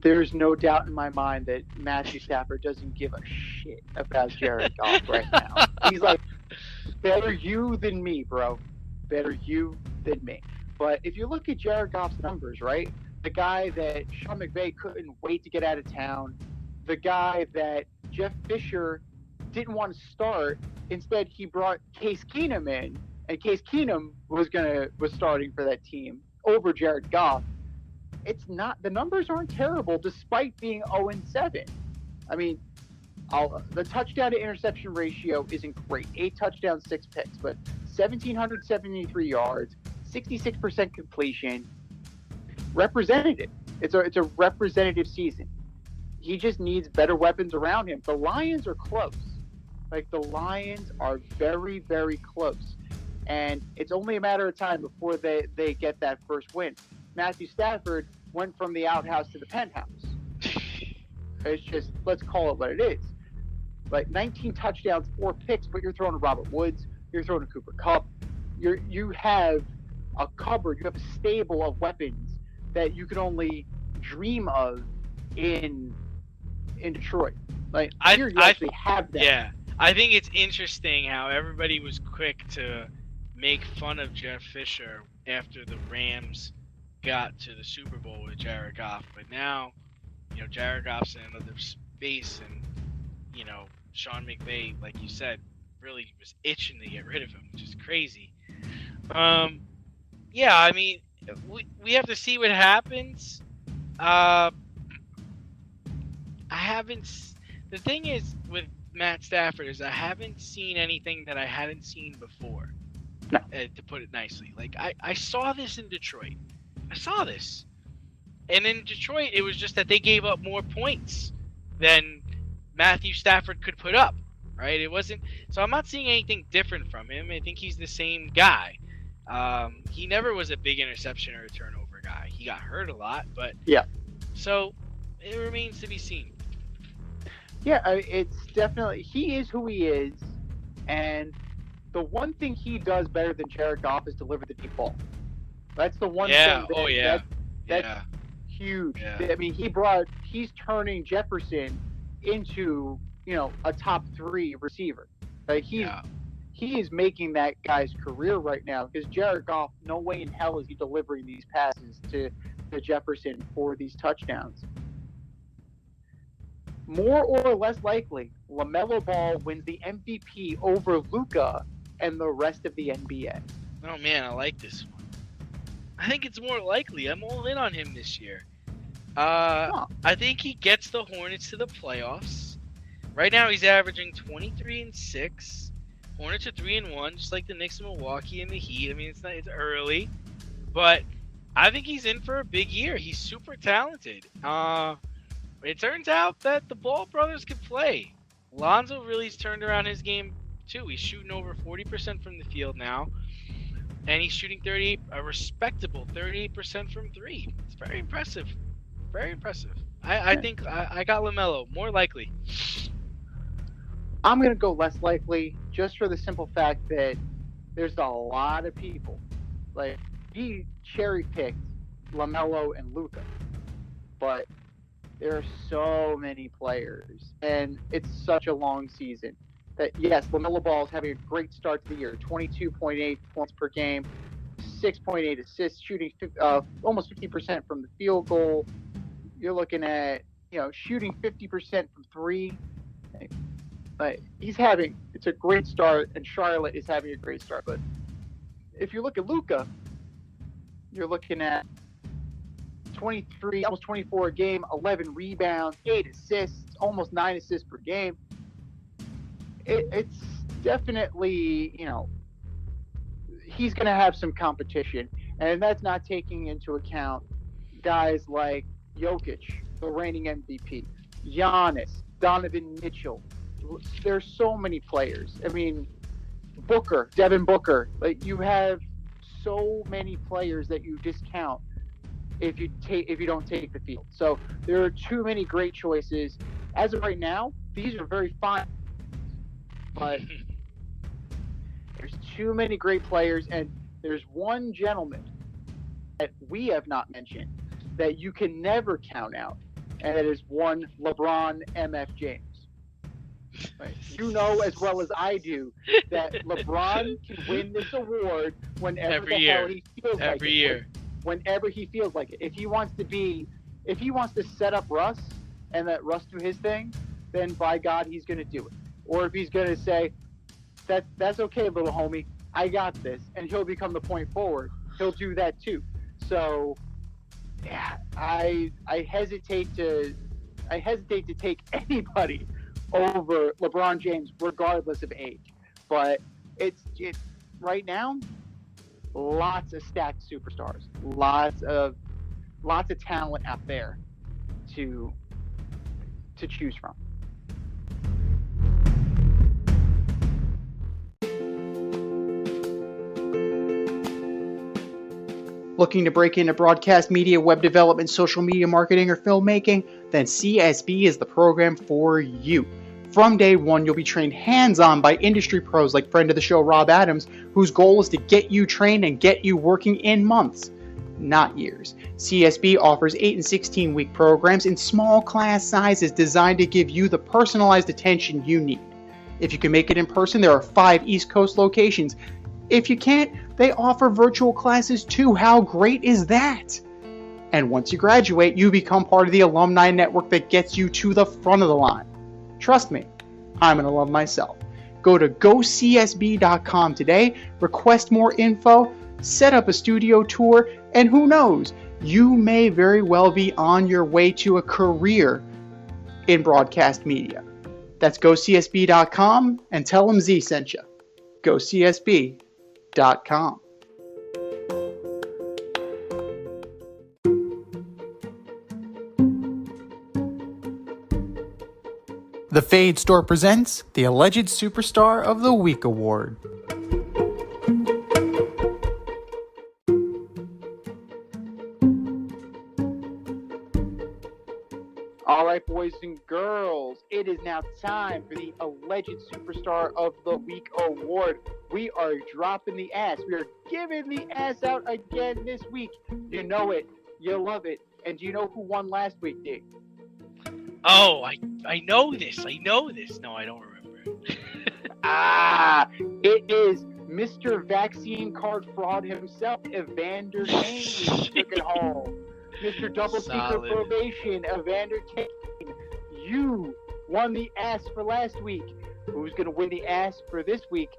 There's no doubt in my mind that Matthew Stafford doesn't give a shit about Jared Goff right now. He's like, better you than me, bro. Better you than me. But if you look at Jared Goff's numbers, right? The guy that Sean McVay couldn't wait to get out of town, the guy that Jeff Fisher didn't want to start, instead he brought Case Keenum in, and Case Keenum was starting for that team over Jared Goff. It's not, the numbers aren't terrible despite being 0-7. I mean, the touchdown to interception ratio isn't great. 8 touchdowns, 6 picks, but 1,773 yards, 66% completion. Representative. It's a representative season. He just needs better weapons around him. The Lions are close. Like, the Lions are very, very close. And it's only a matter of time before they get that first win. Matthew Stafford went from the outhouse to the penthouse. It's just, let's call it what it is. Like 19 touchdowns, 4 picks, but you're throwing to Robert Woods, you're throwing to Cooper Kupp. You have a cupboard, you have a stable of weapons that you can only dream of in Detroit. Like, you actually have that. Yeah, I think it's interesting how everybody was quick to make fun of Jeff Fisher after the Rams got to the Super Bowl with Jared Goff, but now, Jared Goff's in another space, and Sean McVay, like you said, really was itching to get rid of him, which is crazy. Yeah, I mean, we have to see what happens. The thing is with Matt Stafford is I haven't seen anything that I hadn't seen before. No. To put it nicely, like I saw this in Detroit. I saw this. And in Detroit, it was just that they gave up more points than Matthew Stafford could put up, right? It wasn't. So I'm not seeing anything different from him. I think he's the same guy. He never was a big interception or a turnover guy. He got hurt a lot, but yeah. So it remains to be seen. Yeah, it's definitely, he is who he is, and the one thing he does better than Jared Goff is deliver the deep ball. That's the one thing. That's huge. Yeah. I mean, he's turning Jefferson into, a top 3 receiver. Like he is making that guy's career right now, because Jared Goff, no way in hell is he delivering these passes to Jefferson for these touchdowns. more or less likely, Lamelo Ball wins the MVP over Luka and the rest of the NBA? Oh man, I like this one. I think it's more likely. I'm all in on him this year. Huh. I think he gets the Hornets to the playoffs. Right now, he's averaging 23-6. Hornets are 3-1, just like the Knicks, Milwaukee, and the Heat. I mean, it's early, but I think he's in for a big year. He's super talented. It turns out that the Ball brothers can play. Lonzo really's turned around his game too. He's shooting over 40% from the field now, and he's shooting a respectable 38% from three. It's very impressive. Very impressive. I think I got LaMelo more likely. I'm going to go less likely just for the simple fact that there's a lot of people. Like, he cherry-picked LaMelo and Luka, but there are so many players, and it's such a long season that, yes, LaMelo Ball is having a great start to the year, 22.8 points per game, 6.8 assists, shooting almost 50% from the field goal. You're looking at, shooting 50% from three. It's a great start, and Charlotte is having a great start. But if you look at Luka, you're looking at 23, almost 24 a game, 11 rebounds, 8 assists, almost 9 assists per game. It's definitely, he's going to have some competition. And that's not taking into account guys like Jokic, the reigning MVP, Giannis, Donovan Mitchell. There's so many players. I mean, Devin Booker. Like, you have so many players that you discount if you don't take the field. So there are too many great choices. As of right now, these are very fine, but there's too many great players, and there's one gentleman that we have not mentioned that you can never count out, and that is one LeBron MF James. Right. You know as well as I do that LeBron can win this award whenever hell he feels like it. Every year. Whenever he feels like it. If he wants to set up Russ and let Russ do his thing, then by God, he's going to do it. Or if he's going to say, that's okay, little homie, I got this, and he'll become the point forward, he'll do that too. So, yeah, I hesitate to take anybody over LeBron James, regardless of age. But it's right now, lots of stacked superstars, lots of talent out there to choose from. Looking to break into broadcast media, web development, social media marketing, or filmmaking? Then CSB is the program for you. From day one, you'll be trained hands-on by industry pros like friend of the show Rob Adams, whose goal is to get you trained and get you working in months, not years. CSB offers 8 and 16-week programs in small class sizes designed to give you the personalized attention you need. If you can make it in person, there are 5 East Coast locations. If you can't, they offer virtual classes too. How great is that? And once you graduate, you become part of the alumni network that gets you to the front of the line. Trust me, I'm an alum myself. Go to gocsb.com today, request more info, set up a studio tour, and who knows, you may very well be on your way to a career in broadcast media. That's gocsb.com, and tell them Z sent you. gocsb.com. The Fade Store presents the Alleged Superstar of the Week Award. All right, boys and girls, it is now time for the Alleged Superstar of the Week Award. We are dropping the ass. We are giving the ass out again this week. You know it. You love it. And do you know who won last week, D? Oh, I know this. No, I don't remember it. It is Mr. Vaccine Card Fraud himself, Evander Kane. Took it home. Mr. Double Secret Probation, Evander Kane. You won the ass for last week. Who's going to win the ass for this week?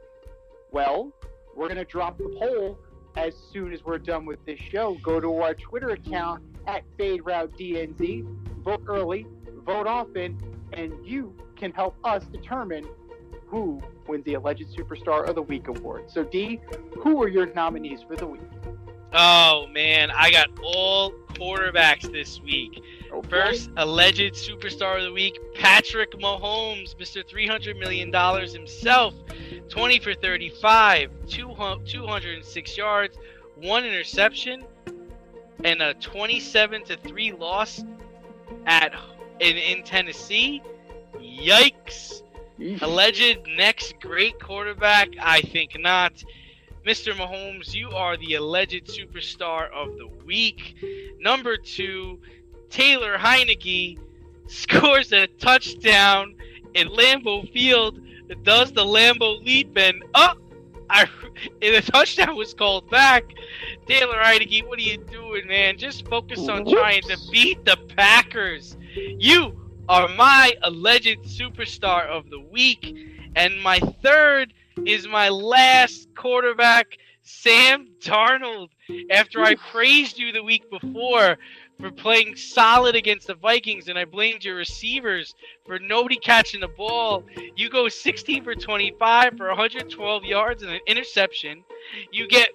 Well, we're going to drop the poll as soon as we're done with this show. Go to our Twitter account at FadeRouteDNZ. Vote early, vote often, and you can help us determine who wins the Alleged Superstar of the Week award. So, D, who are your nominees for the week? Oh, man, I got all quarterbacks this week. Okay. First, Alleged Superstar of the Week, Patrick Mahomes, Mr. $300 million himself. 20 for 35, 206 yards, 1 interception, and a 27-3 loss in Tennessee. Yikes. Alleged next great quarterback? I think not. Mr. Mahomes, you are the Alleged Superstar of the Week. Number 2, Taylor Heineke scores a touchdown in Lambeau Field, does the Lambeau leap, and the touchdown was called back. Taylor Heineke, what are you doing, man? Just focus on trying to beat the Packers. You are my Alleged Superstar of the Week. And my third is my last quarterback, Sam Darnold. After I praised you the week before for playing solid against the Vikings, and I blamed your receivers for nobody catching the ball, you go 16 for 25 for 112 yards and an interception. You get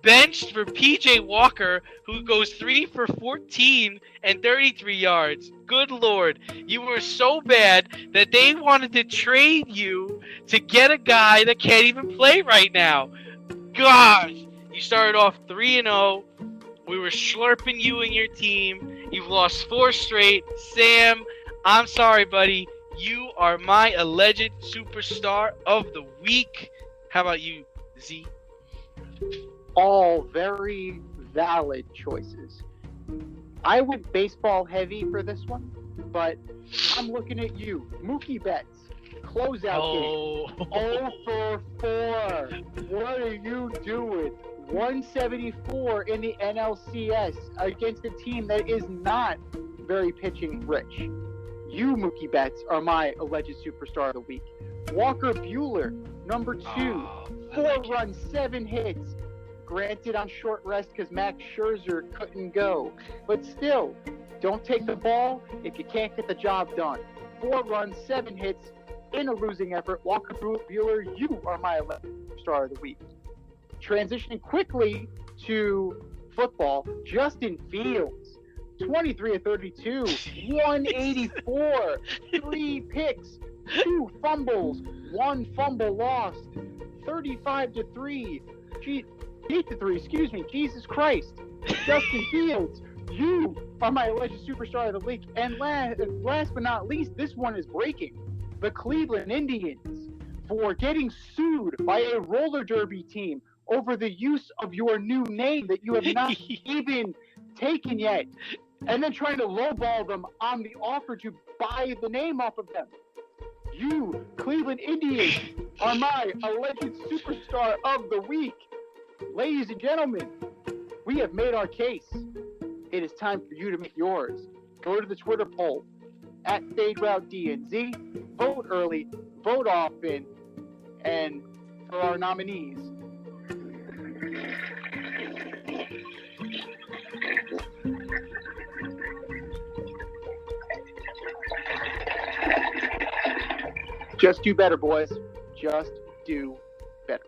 benched for P.J. Walker, who goes 3 for 14 and 33 yards. Good Lord. You were so bad that they wanted to trade you to get a guy that can't even play right now. Gosh. You started off 3-0. We were slurping you and your team. You've lost 4 straight. Sam, I'm sorry, buddy. You are my Alleged Superstar of the Week. How about you, Z? All very valid choices. I went baseball heavy for this one, but I'm looking at you. Mookie Betts, closeout game. 0 for 4. What are you doing? 174 in the NLCS against a team that is not very pitching rich. You, Mookie Betts, are my Alleged Superstar of the Week. Walker Buehler, number 2. 4 runs, 7 hits. Granted, on short rest because Max Scherzer couldn't go. But still, don't take the ball if you can't get the job done. 4 runs, 7 hits in a losing effort. Walker Buehler, you are my Star of the Week. Transitioning quickly to football, Justin Fields, 23 of 32, 184, 3 picks, 2 fumbles, 1 fumble lost, 35-3. 8-3, excuse me, Jesus Christ. Justin Fields, you are my Alleged Superstar of the Week. And last but not least, this one is breaking. The Cleveland Indians for getting sued by a roller derby team over the use of your new name that you have not even taken yet. And then trying to lowball them on the offer to buy the name off of them. You, Cleveland Indians, are my Alleged Superstar of the Week. Ladies and gentlemen, we have made our case. It is time for you to make yours. Go to the Twitter poll at FadeRouteDNZ. Vote early, vote often, and for our nominees. Just do better, boys. Just do better.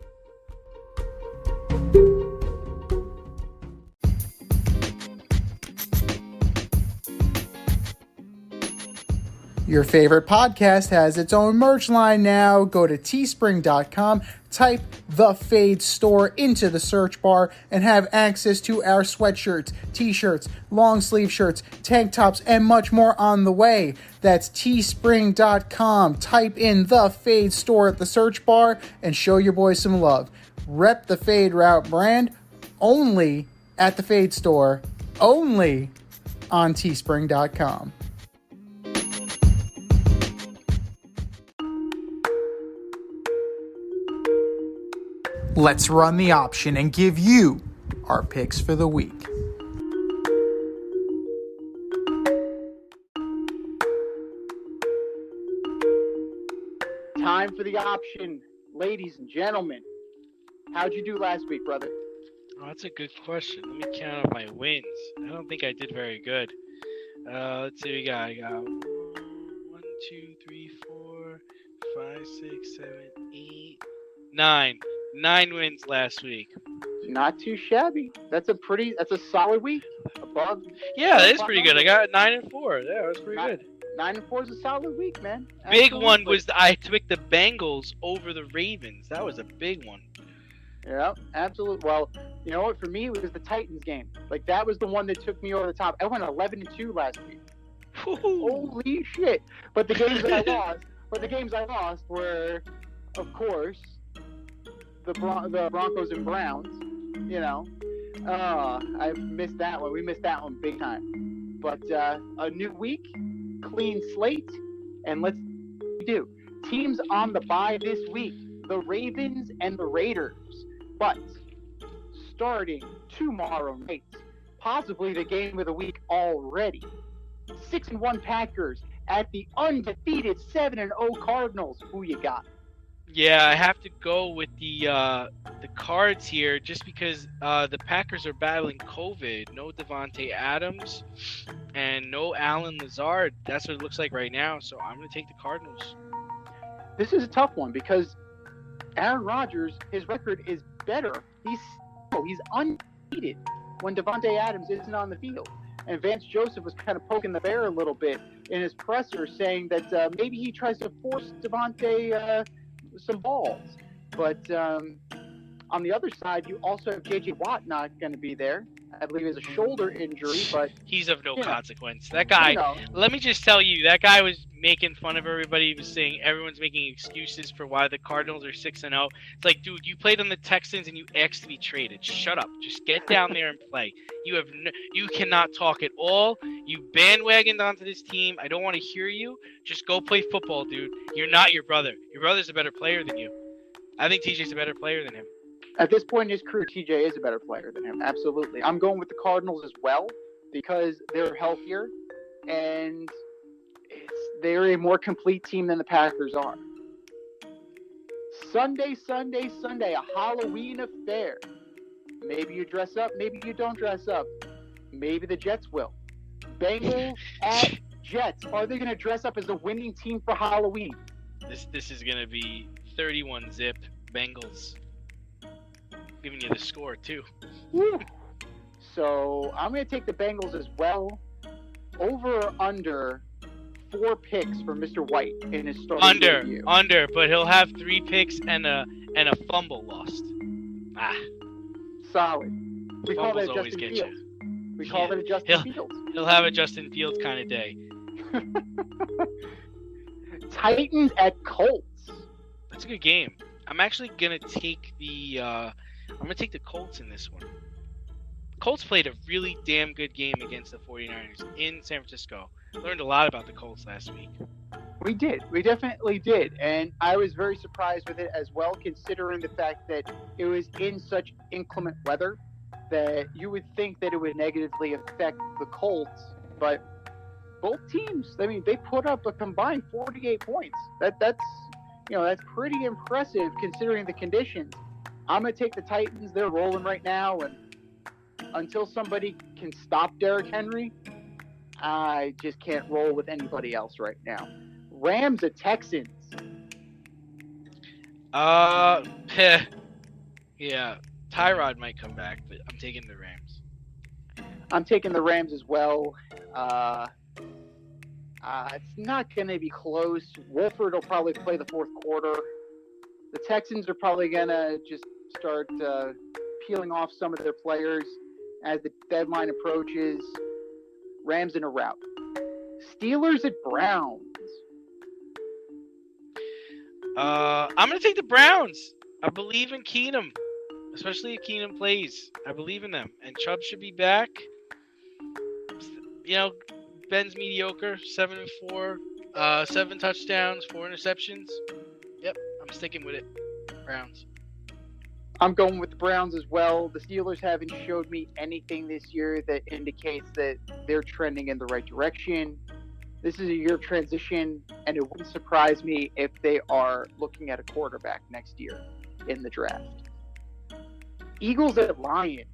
Your favorite podcast has its own merch line now. Go to teespring.com, type The Fade Store into the search bar, and have access to our sweatshirts, t-shirts, long sleeve shirts, tank tops, and much more on the way. That's teespring.com. Type in The Fade Store at the search bar and show your boys some love. Rep the Fade Route brand only at the Fade Store, only on teespring.com. Let's run the option and give you our picks for the week. for the option, ladies and gentlemen. How'd you do last week, brother? Oh, that's a good question. Let me count up my wins. I don't think I did very good. Let's see. I got 1, 2, 3, 4, 5, 6, 7, 8, 9. 9 wins last week. Not too shabby. That's a solid week. Above. Yeah, that is pretty good. I got 9 and 4. Yeah, that was pretty good. 9 and 4 is a solid week, man. Big one Absolutely. was I took the Bengals over the Ravens. That was a big one. Yeah, absolutely. Well, you know what? For me, it was the Titans game. Like, that was the one that took me over the top. I went 11-2 last week. Holy shit! But the games I lost were, of course, the Broncos and Browns. You know, I missed that one. We missed that one big time. But a new week, clean slate, and let's do teams on the bye this week: the Ravens and the Raiders. But starting tomorrow night, possibly the game of the week already, 6-1 Packers at the undefeated 7-0 Cardinals. Who you got? Yeah, I have to go with the Cards here, just because the Packers are battling COVID. No Devontae Adams and no Alan Lazard. That's what it looks like right now. So I'm going to take the Cardinals. This is a tough one because Aaron Rodgers, his record is better. He's undefeated when Devontae Adams isn't on the field. And Vance Joseph was kind of poking the bear a little bit in his presser, saying that maybe he tries to force Devontae some balls. But on the other side, you also have J.J. Watt not going to be there. I believe it's a shoulder injury, but he's of no you know, consequence. That guy, you know, let me just tell you, that guy was making fun of everybody. He was saying everyone's making excuses for why the Cardinals are 6-0. It's like, dude, you played on the Texans and you asked to be traded. Shut up. Just get down there and play. You cannot talk at all. You bandwagoned onto this team. I don't want to hear you. Just go play football, dude. You're not your brother. Your brother's a better player than you. I think TJ's a better player than him. At this point in his career, TJ is a better player than him. Absolutely. I'm going with the Cardinals as well because they're healthier and they're a more complete team than the Packers are. Sunday, a Halloween affair. Maybe you dress up, maybe you don't dress up. Maybe the Jets will. Bengals at Jets. Are they going to dress up as a winning team for Halloween? This is going to be 31-zip Bengals. Giving you the score, too. Woo. So I'm going to take the Bengals as well. Over or under 4 picks for Mr. White in his starting debut. Under, but he'll have 3 picks and a fumble lost. Solid. We call that Fumbles always Justin get Fields. you. We call it a Justin Fields. He'll have a Justin Fields kind of day. Titans at Colts. That's a good game. I'm actually gonna take the Colts in this one. Colts played a really damn good game against the 49ers in San Francisco. Learned a lot about the Colts last week. We did. We definitely did. And I was very surprised with it as well, considering the fact that it was in such inclement weather that you would think that it would negatively affect the Colts. But both teams, I mean, they put up a combined 48 points. That's pretty impressive considering the conditions. I'm going to take the Titans. They're rolling right now. And until somebody can stop Derrick Henry, I just can't roll with anybody else right now. Rams at Texans. Yeah. Tyrod might come back, but I'm taking the Rams. I'm taking the Rams as well. It's not going to be close. Wolford will probably play the fourth quarter. The Texans are probably going to just start peeling off some of their players as the deadline approaches. Rams in a rout. Steelers at Browns. I'm going to take the Browns. I believe in Keenum, especially if Keenum plays. I believe in them. And Chubb should be back. You know, Ben's mediocre, 7-4, 7 touchdowns, 4 interceptions. Yep, I'm sticking with it. Browns. I'm going with the Browns as well. The Steelers haven't showed me anything this year that indicates that they're trending in the right direction. This is a year of transition, and it wouldn't surprise me if they are looking at a quarterback next year in the draft. Eagles at Lions.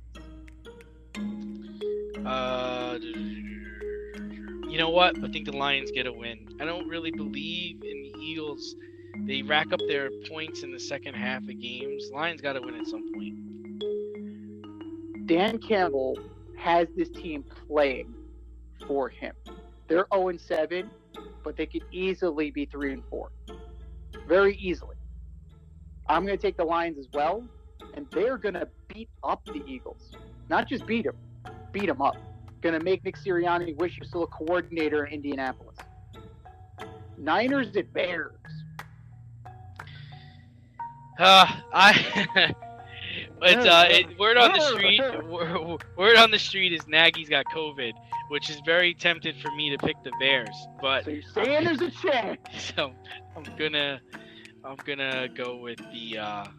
You know what? I think the Lions get a win. I don't really believe in the Eagles. They rack up their points in the second half of games. Lions got to win at some point. Dan Campbell has this team playing for him. They're 0-7, but they could easily be 3-4. Very easily. I'm going to take the Lions as well, and they're going to beat up the Eagles. Not just beat them up. Going to make Nick Sirianni wish he was still a coordinator in Indianapolis. Niners at Bears. Word on the street is Nagy's got COVID, which is very tempted for me to pick the Bears. But So you're saying there's a chance. So I'm gonna go with the other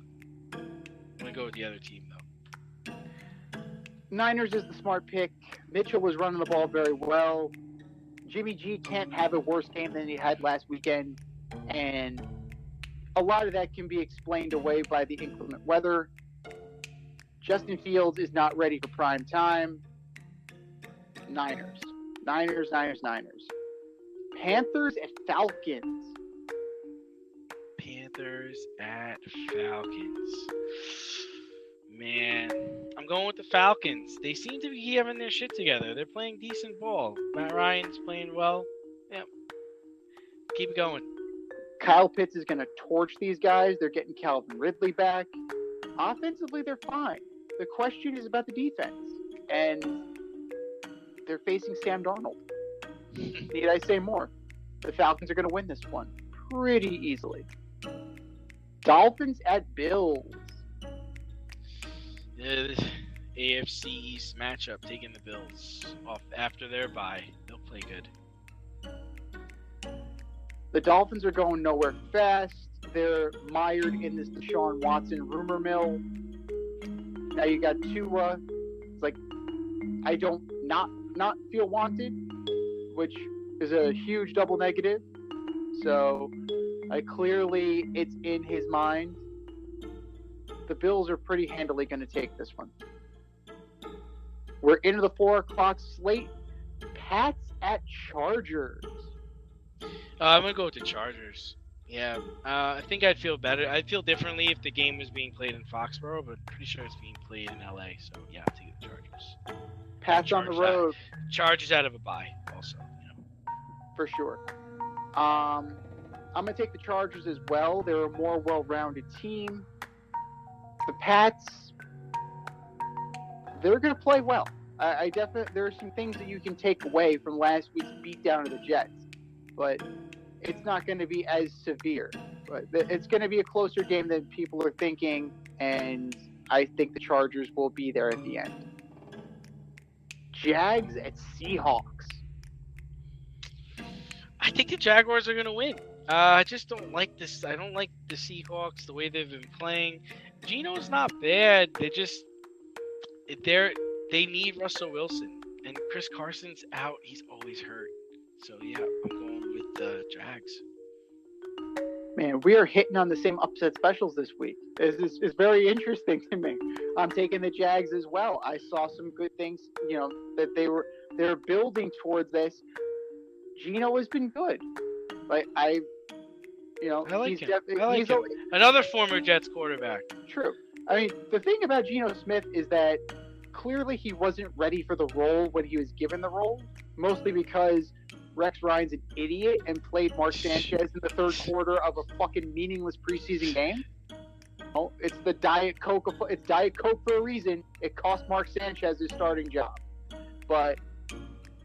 team though. Niners is the smart pick. Mitchell was running the ball very well. Jimmy G can't have a worse game than he had last weekend, and a lot of that can be explained away by the inclement weather. Justin Fields is not ready for prime time. Niners. Panthers at Falcons. Panthers at Falcons. Man, I'm going with the Falcons. They seem to be having their shit together. They're playing decent ball. Matt Ryan's playing well. Yep. Keep it going. Kyle Pitts is going to torch these guys. They're getting Calvin Ridley back. Offensively, they're fine. The question is about the defense. And they're facing Sam Darnold. Need I say more? The Falcons are going to win this one pretty easily. Dolphins at Bills. The AFC East matchup, taking the Bills off after their bye. They'll play good. The Dolphins are going nowhere fast. They're mired in this Deshaun Watson rumor mill. Now you got Tua. It's like, I don't not feel wanted, which is a huge double negative. So clearly it's in his mind. The Bills are pretty handily going to take this one. We're into the 4 o'clock slate. Pats at Chargers. I'm going to go with the Chargers. Yeah, I think I'd feel better. I'd feel differently if the game was being played in Foxborough, but pretty sure it's being played in LA. So, yeah, I'll take the Chargers. Pats on the road. Chargers out of a bye also. For sure. I'm going to take the Chargers as well. They're a more well-rounded team. The Pats, they're going to play well. I definitely, there are some things that you can take away from last week's beatdown of the Jets, but it's not going to be as severe. But it's going to be a closer game than people are thinking, and I think the Chargers will be there at the end. Jags at Seahawks. I think the Jaguars are going to win. I just don't like this. I don't like the Seahawks, the way they've been playing. Geno's not bad. They need Russell Wilson, and Chris Carson's out. He's always hurt. So yeah, I'm going with the Jags. Man, we are hitting on the same upset specials this week. This is very interesting to me. I'm taking the Jags as well. I saw some good things, that they're building towards this. Geno has been good. Like I like him. Another former Jets quarterback. True. I mean, the thing about Geno Smith is that clearly he wasn't ready for the role when he was given the role, mostly because Rex Ryan's an idiot and played Mark Sanchez in the third quarter of a fucking meaningless preseason game. Oh, it's the Diet Coke. It's Diet Coke for a reason. It cost Mark Sanchez his starting job. But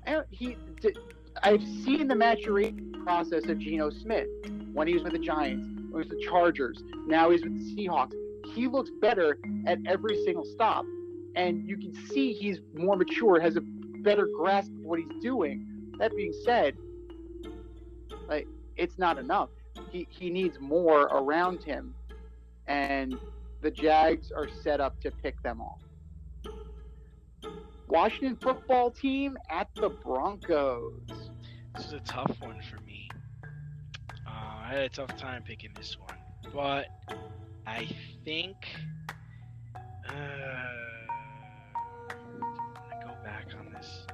I've seen the maturation process of Geno Smith when he was with the Giants, when he was with the Chargers. Now he's with the Seahawks. He looks better at every single stop. And you can see he's more mature, has a better grasp of what he's doing. That being said, it's not enough. He needs more around him. And the Jags are set up to pick them off. Washington football team at the Broncos. This is a tough one for me. I had a tough time picking this one, but I think I'm gonna go back on this.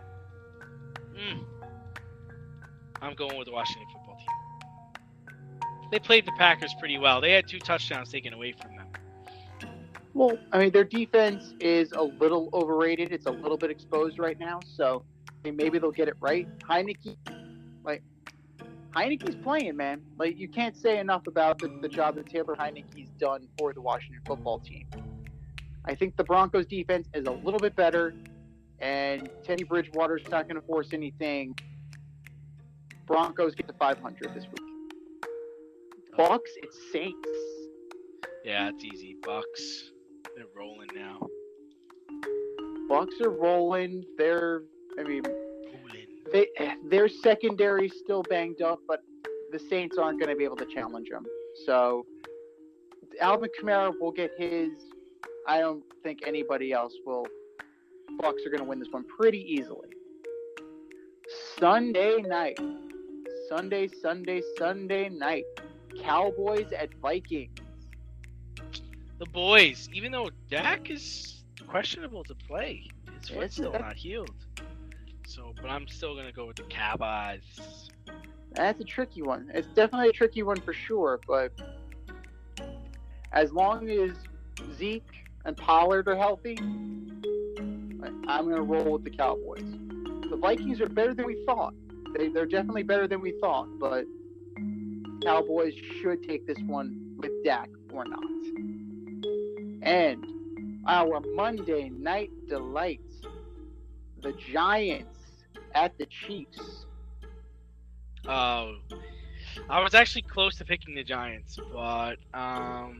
I'm going with the Washington football team. They played the Packers pretty well. They had 2 touchdowns taken away from them. Well, I mean, their defense is a little overrated. It's a little bit exposed right now, so maybe they'll get it right. Heineke's playing, man. Like, you can't say enough about the job that Taylor Heineke's done for the Washington football team. I think the Broncos defense is a little bit better, and Teddy Bridgewater's not going to force anything. Broncos get to 500 this week. Bucks, it's Saints. Yeah, it's easy. Bucks, they're rolling now. Bucks are rolling. Rolling. Their secondary still banged up, but the Saints aren't going to be able to challenge them. So Alvin Kamara will get his. I don't think anybody else will. Bucks are going to win this one pretty easily. Sunday night. Sunday night. Cowboys at Vikings. The boys, even though Dak is questionable to play, his foot's still not healed. So, but I'm still going to go with the Cowboys. That's a tricky one. It's definitely a tricky one for sure, but as long as Zeke and Pollard are healthy, I'm going to roll with the Cowboys. The Vikings are better than we thought. They're definitely better than we thought, but Cowboys should take this one with Dak or not. And our Monday night delight, the Giants at the Chiefs. Oh, I was actually close to picking the Giants, but I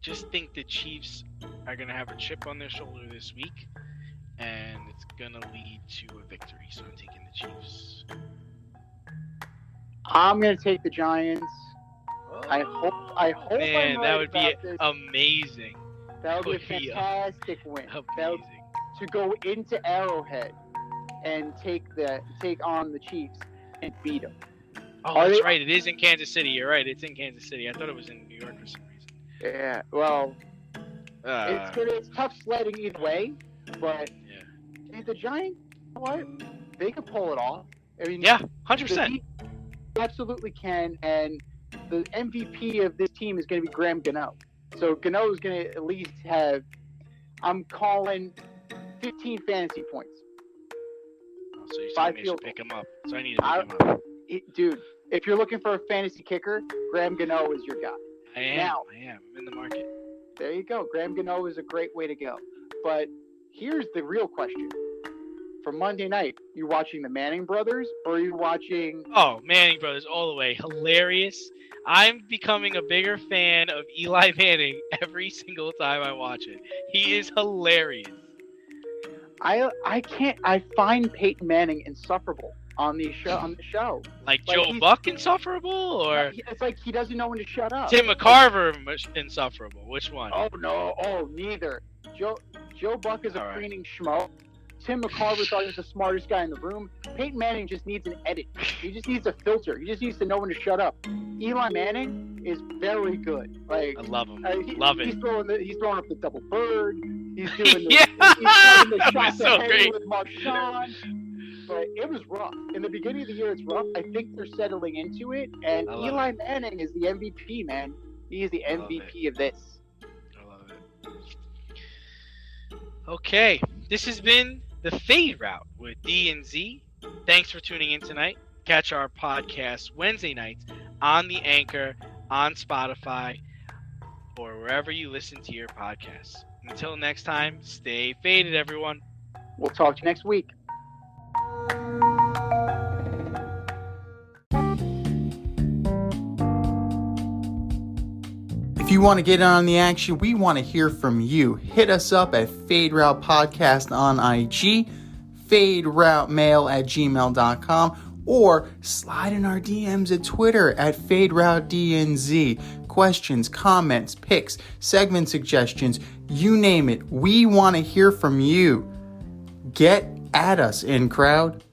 just think the Chiefs are going to have a chip on their shoulder this week, and it's going to lead to a victory. So I'm taking the Chiefs. I'm going to take the Giants. I hope. Man, I'm right that would be about this. amazing. That would be a fantastic win. Amazing. To go into Arrowhead and take on the Chiefs and beat them. Oh, that's right. It is in Kansas City. You're right. It's in Kansas City. I thought it was in New York for some reason. Yeah. Well, it's tough sledding either way, but the Giants, you know what? They could pull it off. I mean, 100%. Absolutely can, and the MVP of this team is going to be Graham Gano. So Gano is going to at least have, I'm calling 15 fantasy points. Oh, so you're telling me I should pick him up. So I need to pick him up. Dude, if you're looking for a fantasy kicker, Graham Gano is your guy. I am. I'm in the market. There you go. Graham Gano is a great way to go. But here's the real question. For Monday night, you watching the Manning brothers or are you watching... Oh, Manning brothers all the way. Hilarious. I'm becoming a bigger fan of Eli Manning every single time I watch it. He is hilarious. I find Peyton Manning insufferable on the show. Like Joe Buck insufferable, or it's like he doesn't know when to shut up. Tim McCarver insufferable. Which one? Oh no, neither. Joe Buck is a preening schmo. Tim McCarver thought he was the smartest guy in the room. Peyton Manning just needs an edit. He just needs a filter. He just needs to know when to shut up. Eli Manning is very good. Like, I love him. Love it. He's throwing up the double bird. He's doing the, yeah, he's doing the shots so ahead great. with Marshawn. But it was rough. In the beginning of the year, it's rough. I think they're settling into it. And Eli Manning is the MVP, man. He is the MVP of this. I love it. Okay, this has been the Fade Route with D and Z. Thanks for tuning in tonight. Catch our podcast Wednesday nights on the Anchor, on Spotify, or wherever you listen to your podcasts. Until next time, stay faded, everyone. We'll talk to you next week. If you want to get in on the action, we want to hear from you. Hit us up at Fade Route Podcast on IG, faderoutemail@gmail.com, or slide in our DMs at Twitter at FadeRouteDNZ. Questions, comments, picks, segment suggestions, you name it. We want to hear from you. Get at us, in crowd.